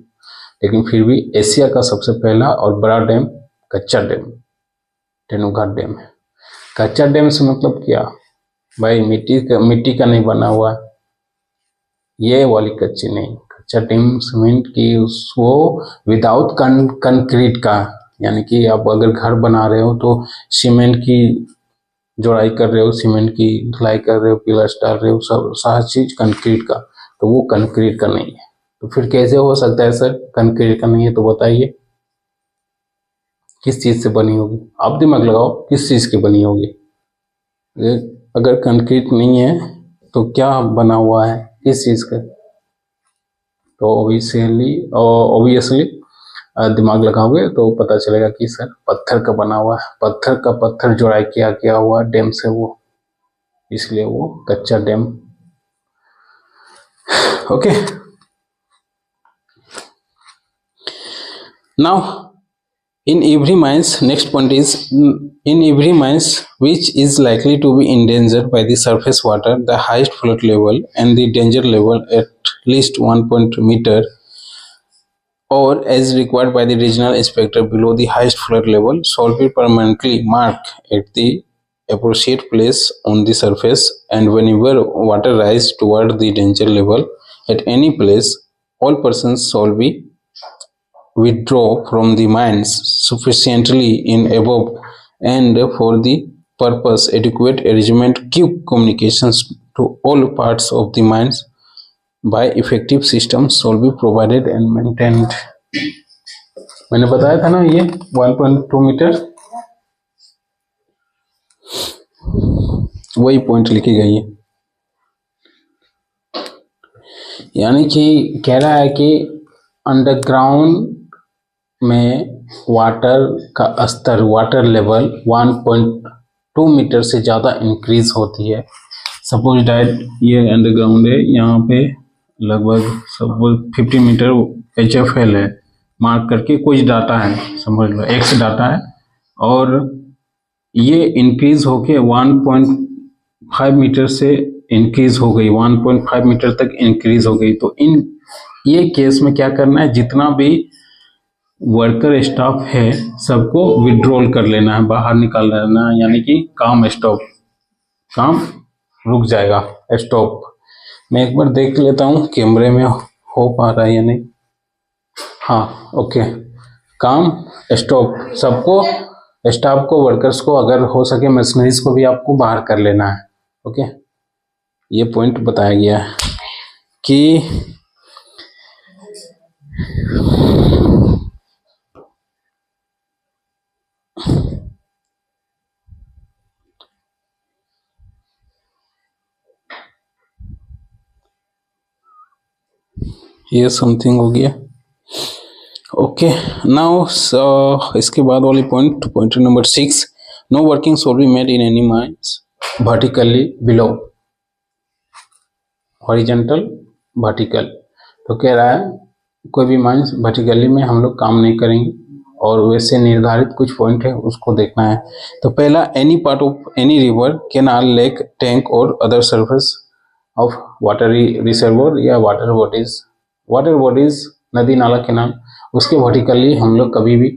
लेकिन फिर भी एशिया का सबसे पहला और बड़ा डैम कच्चा डैम तेनूघाट डैम है। कच्चा डैम से मतलब क्या भाई? मिट्टी का नहीं बना हुआ, ये वाली कच्ची नहीं। कच्चा डैम सीमेंट की वो विदाउट कंक्रीट का, यानी कि आप अगर घर बना रहे हो तो सीमेंट की जोड़ाई कर रहे हो, सीमेंट की ढलाई कर रहे हो, पिलर्स डाल रहे हो, सब सारी चीज कंक्रीट का, तो वो कंक्रीट का नहीं है। तो फिर कैसे हो सकता है सर कंक्रीट का नहीं है? तो बताइए किस चीज से बनी होगी? आप दिमाग लगाओ, किस चीज की बनी होगी? अगर कंक्रीट नहीं है तो क्या बना हुआ है, किस चीज का? तो ऑब्वियसली दिमाग लगाओगे तो पता चलेगा कि सर पत्थर का बना हुआ है। पत्थर जोड़ाई किया हुआ डैम से, वो इसलिए वो कच्चा dam. Okay, now in every mines, next point is in every mines which is likely to be endangered by the surface water, the highest flood level and the danger level at least 1 meter or as required by the regional inspector below the highest flood level shall be permanently marked at the appropriate place on the surface, and whenever water rises toward the danger level at any place, all persons shall be withdraw from the mines sufficiently in above, and for the purpose adequate arrangement, keep communications to all parts of the mines bye effective system shawl be provided and maintained. मैंने बताया था ना ये 1.2 metre, वही point लिखी गई है। यानी कि कह रहा है कि अंडरग्राउंड में वाटर का स्तर, वाटर लेवल 1.2 मीटर से ज़्यादा इंक्रीज होती है। सपोज डैट ये अंडरग्राउंड है, यहाँ पे लगभग सपोज 50 मीटर HFL है, मार्क करके कुछ डाटा है, समझ लो X डाटा है, और ये इंक्रीज होके 1.5 मीटर से इंक्रीज हो गई, 1.5 मीटर तक इंक्रीज हो गई। तो इन ये केस में क्या करना है, जितना भी वर्कर स्टाफ है सबको विड्रॉल कर लेना है, बाहर निकाल लेना है, यानी कि काम स्टॉप, काम रुक जाएगा, स्टॉप। मैं एक बार देख लेता हूँ कैमरे में हो पा रहा है या नहीं। हाँ, ओके, काम स्टॉप, सबको, स्टाफ को, वर्कर्स को, अगर हो सके मशीनरीज को भी आपको बाहर कर लेना है। ओके, ये पॉइंट बताया गया है कि ये समथिंग हो गया। ओके, नाउ इसके बाद वाली point number 6, no working shawl be made in any mines vertically below, horizontal, vertical. तो कह रहा है कोई भी माइंस वर्टिकली में हम लोग काम नहीं करेंगे, और वैसे निर्धारित कुछ पॉइंट है उसको देखना है। तो पहला, any part of any river, canal, lake, tank और other surface of watery reservoir या वाटर बॉडीज, नदी, नाला, कैनाल, उसके वर्टिकली हम लोग कभी भी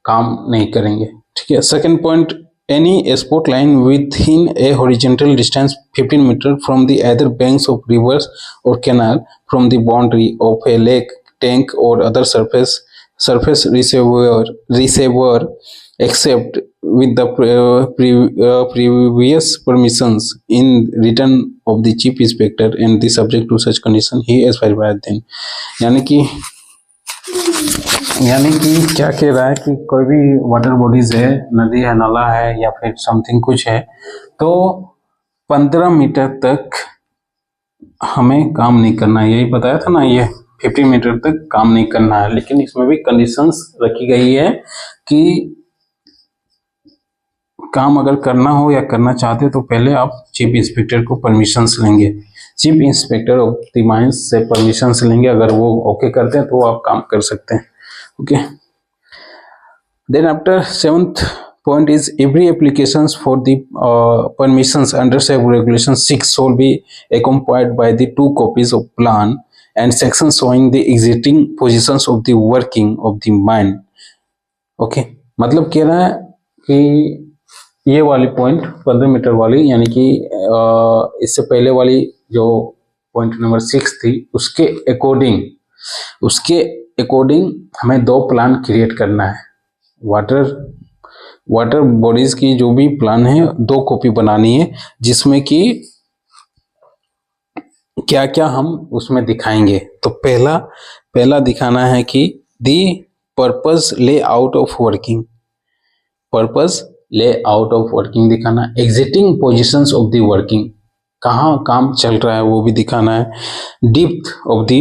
काम नहीं करेंगे। ठीक है। Second point, any sport line within a horizontal distance 15 metre from the other banks of rivers और canal, from the boundary of a lake, tank और other surface reservoir except with the previous permissions in written of the chief inspector and the subject to such condition he is verified then। यानी कि क्या कह रहा है कि कोई भी वाटर बॉडीज है, नदी है, नाला है या फिर समथिंग कुछ है, तो 15 मीटर तक हमें काम नहीं करना है। यही बताया था ना, ये 50 मीटर तक काम नहीं करना है। लेकिन इसमें भी कंडीशंस रखी गई है कि काम अगर करना हो या करना चाहते हो तो पहले आप चीफ इंस्पेक्टर को परमिशंस लेंगे, chief inspector of the mines से परमिशंस लेंगे। अगर वो ओके करते हैं तो आप काम कर सकते हैं। Okay, then after 7th point is every applications for the permissions under SAP regulation 6 shall be accompanied by the 2 copies of plan and sections showing the existing positions of the working of the mine। Okay, मतलब कह रहा है कि ये वाली point 15 metre वाली, यानी कि इससे पहले वाली जो पॉइंट नंबर 6 थी, उसके अकॉर्डिंग हमें 2 प्लान क्रिएट करना है। वाटर बॉडीज की जो भी प्लान है 2 कॉपी बनानी है, जिसमें कि क्या क्या हम उसमें दिखाएंगे। तो पहला दिखाना है कि the purpose layout of working, दिखाना, existing positions of the working, कहाँ काम चल रहा है वो भी दिखाना है, depth of the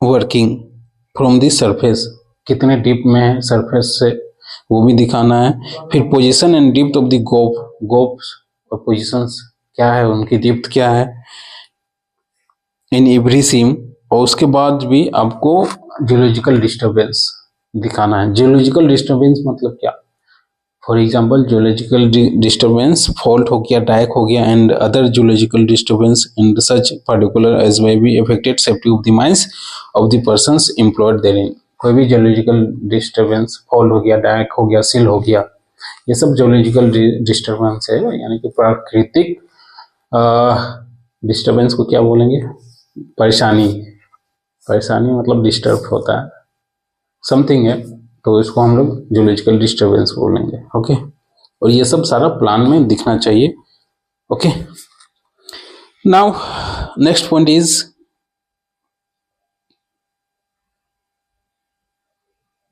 working from the surface, कितने डीप में है सरफेस से, वो भी दिखाना है। फिर position and depth of the goafs और पोजीशंस क्या है, उनकी डेप्थ क्या है इन एवरी सीम। और उसके बाद भी आपको जियोलॉजिकल डिस्टर्बेंस दिखाना है। जियोलॉजिकल डिस्टर्बेंस मतलब क्या, for example geological disturbance, fault हो गया, डाइक हो गया and other geological disturbance and such particular age may be affected safety of the mines of the persons employed therein। कोई भी जियोलॉजिकल डिस्टर्बेंस, फॉल्ट हो गया, डाइक हो गया, सील हो गया, ये सब जियोलॉजिकल डिस्टर्बेंस है। यानी कि प्राकृतिक डिस्टर्बेंस को क्या बोलेंगे, परेशानी मतलब डिस्टर्ब होता है, समथिंग है, तो इसको हम लोग जियोलॉजिकल डिस्टर्बेंस बोलेंगे। ओके, और ये सब सारा प्लान में दिखना चाहिए। Okay, now next point is,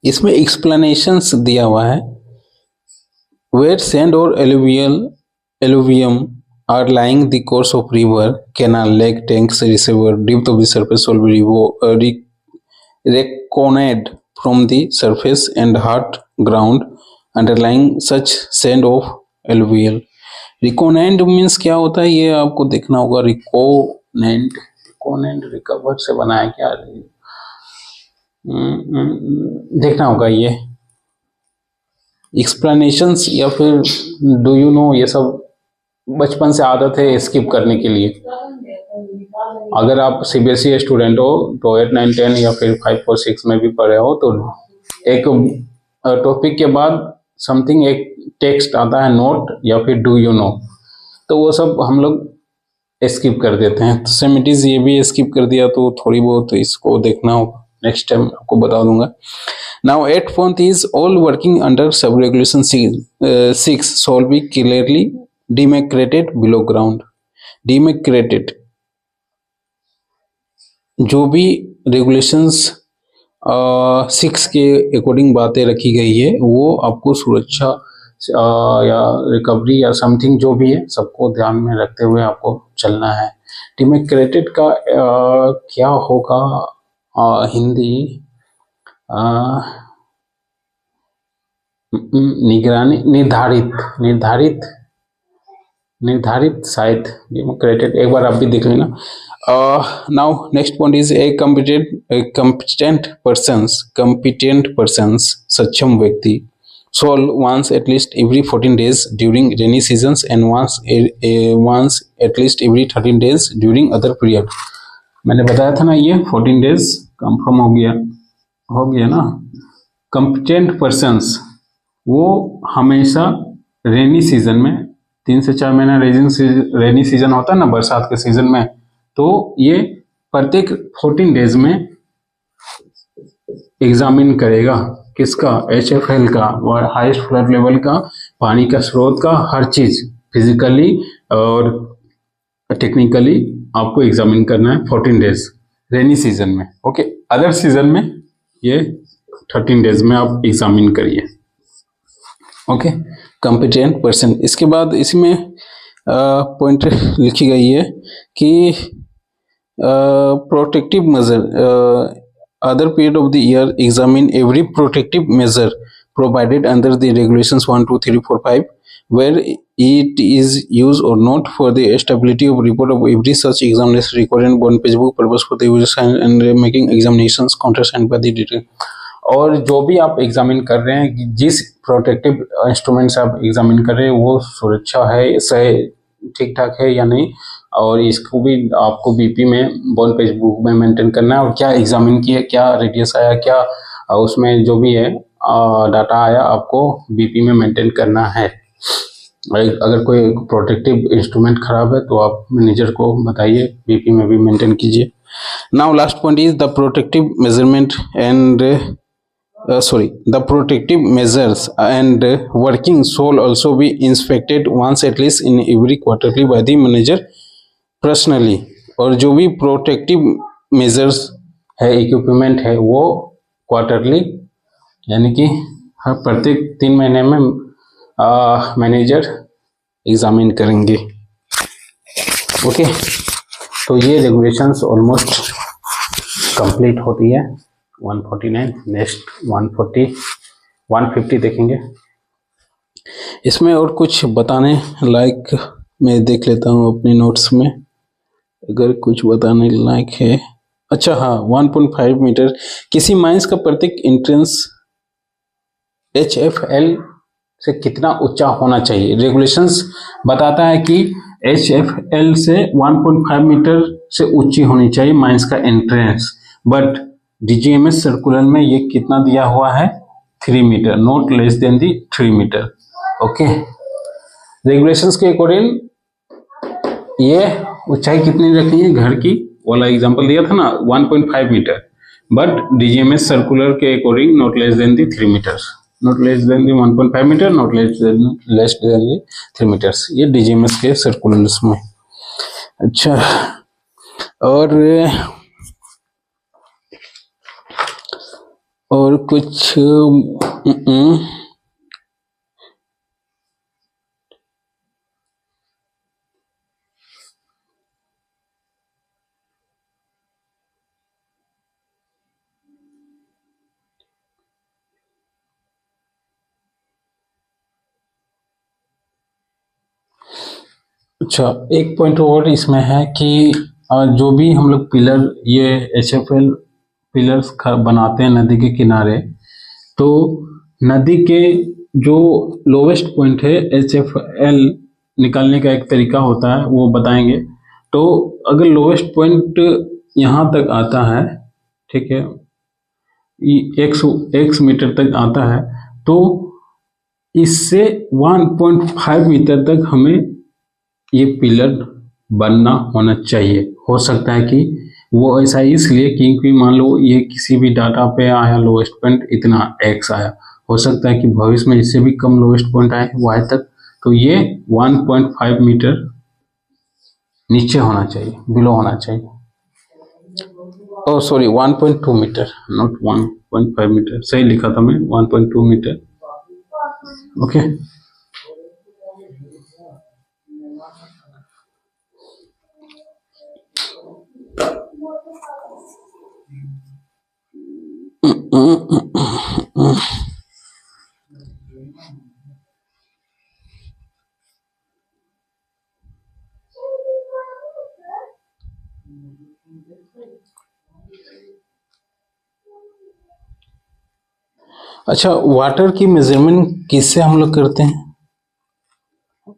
इसमें एक्सप्लेनेशंस दिया हुआ है। वेयर सैंड और alluvium are lying the course of river, canal, lake, tanks, reservoir, depth of the surface will be reckoned from the surface and hard ground underlying such sand of alluvial. रिकोनेंट means क्या होता है, ये आपको देखना होगा। रिकोनेंट recover से बनाया क्या, देखना होगा। ये एक्सप्लेनेशंस या फिर डू यू नो, ये सब बचपन से आदत है स्किप करने के लिए। अगर आप सीबीएसई स्टूडेंट हो तो 8, 9, 10 या फिर 5 और 6 में भी पढ़े हो तो एक टॉपिक के बाद समथिंग एक टेक्स्ट आता है, नोट या फिर डू यू नो, तो वो सब हम लोग स्किप कर देते हैं। तो सेम इट इज, ये भी स्किप कर दिया, तो थोड़ी बहुत इसको देखना होगा। नेक्स्ट टाइम आपको बता दूंगा। Now 8th point is all working under sub regulation 6 shall be clearly demarcated below ground. Demarcated, जो भी रेगुलेशंस 6 के अकॉर्डिंग बातें रखी गई है वो आपको सुरक्षा या रिकवरी या समथिंग जो भी है सबको ध्यान में रखते हुए आपको चलना है। डिमार्केटेड का क्या होगा हिंदी, निगरानी, निर्धारित शायद डेमोक्रेटेड, एक बार आप भी देख लेना। Now next point is a competent persons, सक्षम व्यक्ति, shall once at least every 14 days during rainy seasons and once at least every 13 days during other period. मैंने बताया था ना, ये 14 डेज कंफर्म हो गया ना। competent persons वो हमेशा रेनी सीजन में 3 से 4 महीना रेनी सीजन होता है ना, बरसात के सीजन में, तो ये प्रत्येक 14 डेज में एग्जामिन करेगा किसका, HFL का, हाईएस्ट फ्लड लेवल का, पानी का स्रोत का, हर चीज फिजिकली और टेक्निकली आपको एग्जामिन करना है 14 डेज रेनी सीजन में। ओके, अदर सीजन में ये 13 डेज में आप एग्जामिन करिए। Okay, competent person. इसके बाद इसमें पॉइंट लिखी गई है कि protective measure, other period of the year examine every protective measure provided under the regulations 1, 2, 3, 4, 5 where it is used or not for the stability of report of every such examination recorded on page book purpose for the user and making examinations countersigned by the detail। और जो भी आप examine कर रहे हैं, जिस protective instrument से आप एग्जामिन कर रहे हैं वो सुरक्षा है, सही ठीक ठाक है या नहीं, और इसको भी आपको बीपी में बॉन पेज बुक में मेंटेन करना है, और क्या एग्जामिन किया, क्या रेडियस आया, क्या उसमें जो भी है डाटा आया, आपको बीपी में मेंटेन करना है। अगर कोई प्रोटेक्टिव इंस्ट्रूमेंट खराब है तो आप मैनेजर को बताइए, बीपी में भी मेंटेन कीजिए। Now last point is the protective measurement and the protective measures and working shall also be inspected once at least in every quarterly by the manager personally। और जो भी प्रोटेक्टिव मेजर्स है, equipment है, वो quarterly यानी कि हर प्रत्येक 3 महीने में मैनेजर एग्जामिन करेंगे। ओके, तो ये रेगुलेशंस ऑलमोस्ट कंप्लीट होती है। 149, नेक्स्ट 150 देखेंगे। इसमें और कुछ बताने लायक मैं देख लेता हूँ अपने नोट्स में, अगर कुछ बताने लायक है। अच्छा हाँ, 1.5 मीटर किसी माइंस का प्रत्येक एंट्रेंस HFL से कितना ऊंचा होना चाहिए। रेगुलेशंस बताता है कि HFL से 1.5 मीटर से ऊंची होनी चाहिए माइंस का एंट्रेंस, बट DGMS सर्कुलर में ये कितना दिया हुआ है, 3 metre, not less than the 3 metre. Okay, regulations के अकॉर्डिंग ये ऊंचाई कितनी रखनी है, घर की वाला एग्जांपल दिया था ना 1.5 मीटर, बट DGMS सर्कुलर के according not less than the 3 metres, not less than the 1.5 metre, not less than the 3 metres, ये DGMS के सर्कुलर्स में। अच्छा, और कुछ अच्छा, एक पॉइंट और इसमें है कि जो भी हम लोग पिलर, ये HFL पिलर्स बनाते हैं नदी के किनारे, तो नदी के जो लोवेस्ट पॉइंट है HFL निकालने का एक तरीका होता है, वो बताएंगे। तो अगर लोवेस्ट पॉइंट यहाँ तक आता है, ठीक है, x मीटर तक आता है, तो इससे 1.5 मीटर तक हमें ये पिलर बनना होना चाहिए। हो सकता है कि वो ऐसा इसलिए क्योंकि मान लो ये किसी भी डाटा पे आया लोएस्ट पॉइंट इतना x आया, हो सकता है कि भविष्य में इससे भी कम लोएस्ट पॉइंट आए y तक, तो ये 1.5 मीटर नीचे होना चाहिए, बिलो होना चाहिए। Oh sorry, 1.2 metre, not 1.5 metre, सही लिखा था मैं, 1.2 मीटर। ओके, अच्छा, वाटर की मेजरमेंट किससे हम लोग करते हैं?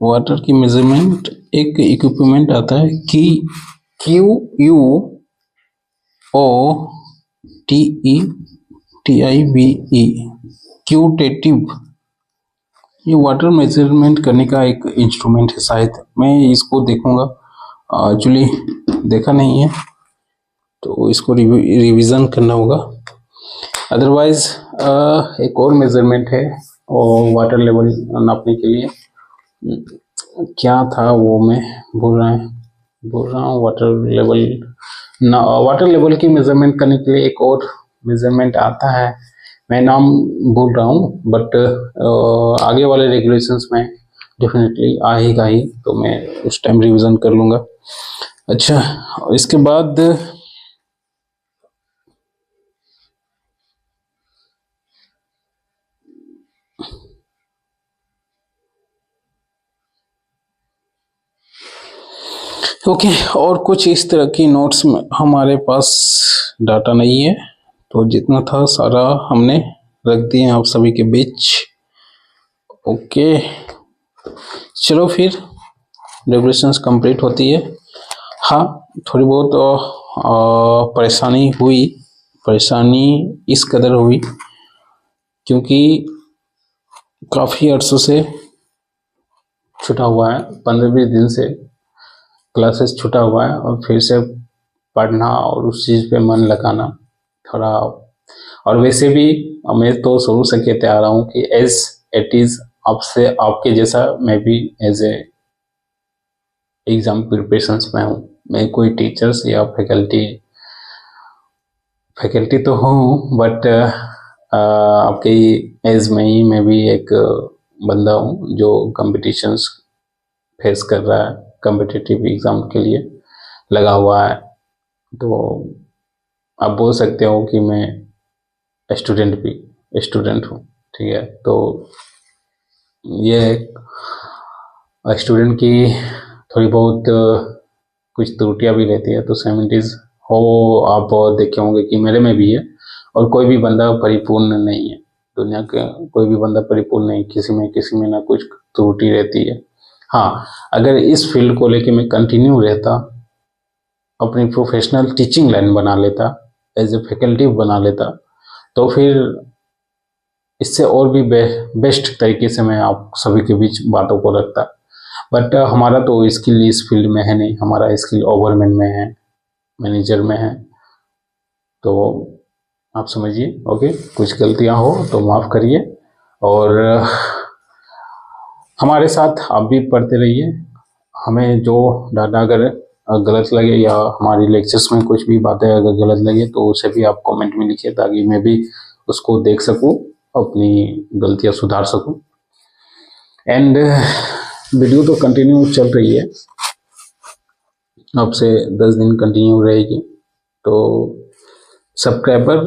वाटर की मेजरमेंट एक इक्विपमेंट आता है कि QUOTETIVE, क्यूटेटिव। ये वाटर मेजरमेंट करने का एक इंस्ट्रूमेंट है, शायद मैं इसको देखूंगा, एक्चुअली देखा नहीं है, तो इसको रिवीजन करना होगा। अदरवाइज एक और मेजरमेंट है और वाटर लेवल नापने के लिए, क्या था वो मैं भूल रहा हूँ। वाटर लेवल की मेजरमेंट करने के लिए एक और मेजरमेंट आता है, मैं नाम भूल रहा हूँ, बट आगे वाले रेगुलेशंस में डेफिनेटली आएगा ही, तो मैं उस टाइम रिवीजन कर लूँगा। अच्छा, इसके बाद ओके, और कुछ इस तरह की नोट्स में हमारे पास डाटा नहीं है, तो जितना था सारा हमने रख दिए आप सभी के बीच। ओके, चलो फिर रेगुलेशंस कंप्लीट होती है। हाँ, थोड़ी बहुत परेशानी इस कदर हुई क्योंकि काफ़ी अर्सों से छूटा हुआ है, 15-20 दिन से क्लासेस छूटा हुआ है, और फिर से पढ़ना और उस चीज़ पे मन लगाना थोड़ा, और वैसे भी मैं तो शुरू से कहते आ रहा हूँ कि एज इट इज़ आपसे आपके जैसा मैं भी एज ए एग्ज़ाम प्रिपरेशंस में हूँ। मैं कोई टीचर्स या फैकल्टी तो हूँ, बट आपकी एज में ही मैं भी एक बंदा हूँ जो कंपटीशंस फेस कर रहा है, कॉम्पिटिटिव एग्ज़ाम के लिए लगा हुआ है। तो आप बोल सकते हो कि मैं स्टूडेंट हूँ, ठीक है। तो ये स्टूडेंट की थोड़ी बहुत कुछ त्रुटियां भी रहती है, तो सेवेंटीज हो, आप देखे होंगे कि मेरे में भी है, और कोई भी बंदा परिपूर्ण नहीं है, दुनिया का कोई भी बंदा परिपूर्ण नहीं, किसी में ना कुछ त्रुटि रहती है। हाँ, अगर इस फील्ड को लेके मैं कंटिन्यू रहता, अपनी प्रोफेशनल टीचिंग लाइन बना लेता, एज ए फैकल्टी बना लेता, तो फिर इससे और भी बेस्ट तरीके से मैं आप सभी के बीच बातों को रखता। बट हमारा तो स्किल इस फील्ड में है नहीं, हमारा स्किल ओवरमैन में है, मैनेजर में है, तो आप समझिए। ओके, कुछ गलतियां हो तो माफ़ करिए, और हमारे साथ आप भी पढ़ते रहिए। हमें जो डाटा अगर गलत लगे या हमारी लेक्चर्स में कुछ भी बातें अगर गलत लगे तो उसे भी आप कमेंट में लिखिए, ताकि मैं भी उसको देख सकूं, अपनी गलतियां सुधार सकूं। एंड वीडियो तो कंटिन्यू चल रही है, अब से 10 दिन कंटिन्यू रहेगी। तो सब्सक्राइबर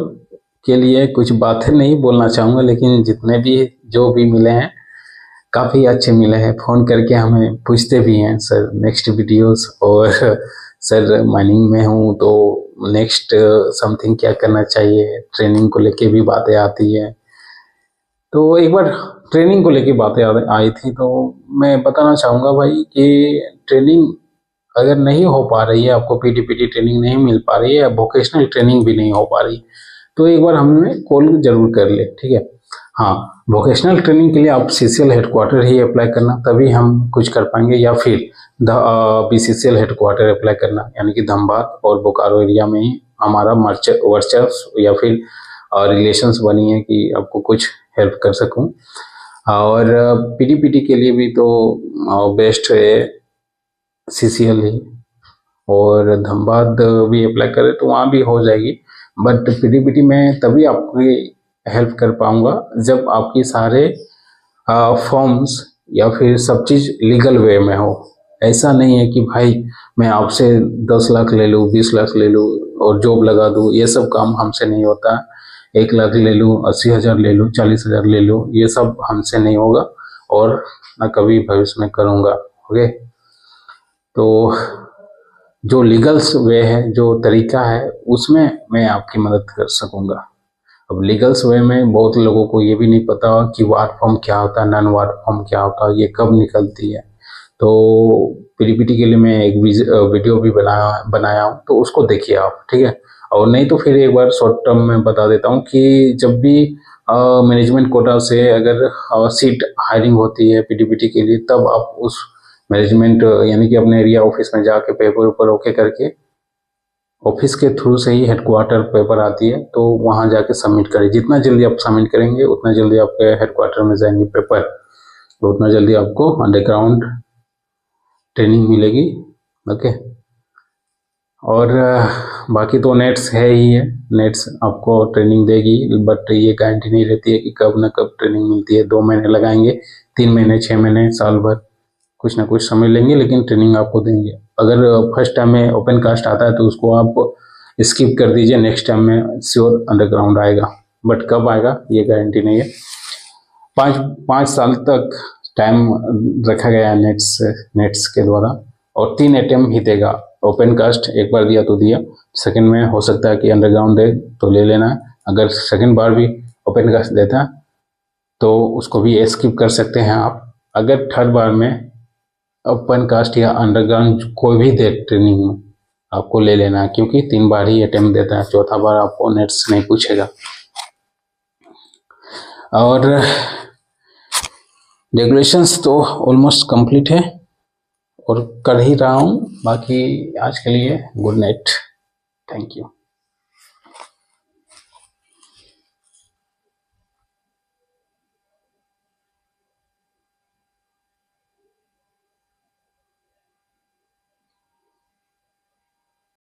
के लिए कुछ बातें नहीं बोलना चाहूँगा, लेकिन जितने भी जो भी मिले हैं काफ़ी अच्छे मिले हैं। फ़ोन करके हमें पूछते भी हैं, सर नेक्स्ट वीडियोस, और सर माइनिंग में हूँ तो नेक्स्ट समथिंग क्या करना चाहिए, ट्रेनिंग को लेके भी बातें आती है। तो एक बार ट्रेनिंग को लेके बातें आई थी, तो मैं बताना चाहूँगा भाई कि ट्रेनिंग अगर नहीं हो पा रही है, आपको पीटीपीटी ट्रेनिंग नहीं मिल पा रही है, या वोकेशनल ट्रेनिंग भी नहीं हो पा रही, तो एक बार हमें कॉल जरूर कर ले, ठीक है। हाँ, वोकेशनल ट्रेनिंग के लिए आप सीसीएल हेडक्वार्टर ही अप्लाई करना, तभी हम कुछ कर पाएंगे, या फिर बीसीसीएल हेडक्वार्टर अप्लाई करना, यानी कि धनबाद और बोकारो एरिया में ही हमारा वर्चस्व या फिर रिलेशंस बनी है कि आपको कुछ हेल्प कर सकूं। और पीटीपीटी के लिए भी तो बेस्ट है सीसीएल ही, और धनबाद भी अप्लाई करें तो वहाँ भी हो जाएगी। बट पीटीपीटी में तभी आपकी हेल्प कर पाऊंगा जब आपकी सारे फॉर्म्स या फिर सब चीज़ लीगल वे में हो। ऐसा नहीं है कि भाई मैं आपसे 10 लाख ले लूँ, 20 लाख ले लूँ और जॉब लगा दूँ, ये सब काम हमसे नहीं होता। 1 लाख ले लूँ, 80,000 ले लूँ, 40,000 ले लूँ, ये सब हमसे नहीं होगा और न कभी भविष्य में करूँगा। ओके, तो जो लीगल्स वे है, जो तरीका है, उसमें मैं आपकी मदद कर सकूँगा। अब लीगल्स वे में बहुत लोगों को ये भी नहीं पता कि वार्ड फॉर्म क्या होता है, नॉन वार्ड फॉर्म क्या होता है, ये कब निकलती है। तो पीटीपीटी के लिए मैं एक वीडियो भी बनाया हूँ, तो उसको देखिए आप, ठीक है। और नहीं तो फिर एक बार शॉर्ट टर्म में बता देता हूँ कि जब भी मैनेजमेंट कोटा से अगर सीट हायरिंग होती है पीटीपीटी के लिए, तब आप उस मैनेजमेंट यानी कि अपने एरिया ऑफिस में जाके पेपर ऊपर ओके करके, ऑफिस के थ्रू से ही हेडक्वार्टर पेपर आती है, तो वहाँ जाके सबमिट करें। जितना जल्दी आप सबमिट करेंगे उतना जल्दी आपके हेडक्वार्टर में जाएंगे पेपर, तो उतना जल्दी आपको अंडरग्राउंड ट्रेनिंग मिलेगी। ओके, और बाकी तो नेट्स है ही है, नेट्स आपको ट्रेनिंग देगी, बट ये गारंटी नहीं रहती है कि कब ना कब ट्रेनिंग मिलती है। 2 महीने लगाएंगे, 3 महीने, 6 महीने, साल भर, कुछ ना कुछ समय लेंगे, लेकिन ट्रेनिंग आपको देंगे। अगर फर्स्ट टाइम में ओपन कास्ट आता है तो उसको आप स्किप कर दीजिए, नेक्स्ट टाइम में श्योर अंडरग्राउंड आएगा, बट कब आएगा ये गारंटी नहीं है। 5 साल तक टाइम रखा गया है नेट्स के द्वारा, और 3 अटेम्प्ट ही देगा। ओपन कास्ट एक बार दिया तो दिया, सेकंड में हो सकता है कि अंडरग्राउंड दे तो ले लेना। अगर सेकंड बार भी ओपन कास्ट देता तो उसको भी स्किप कर सकते हैं आप। अगर थर्ड बार में ओपन कास्ट या अंडरग्राउंड कोई भी दे ट्रेनिंग में, आपको ले लेना है, क्योंकि 3 बार ही अटेम्प्ट देता है, चौथा बार आपको नेट्स नहीं पूछेगा। और रेगुलेशंस तो ऑलमोस्ट कंप्लीट है और कर ही रहा हूँ। बाकी आज के लिए गुड नाइट, थैंक यू।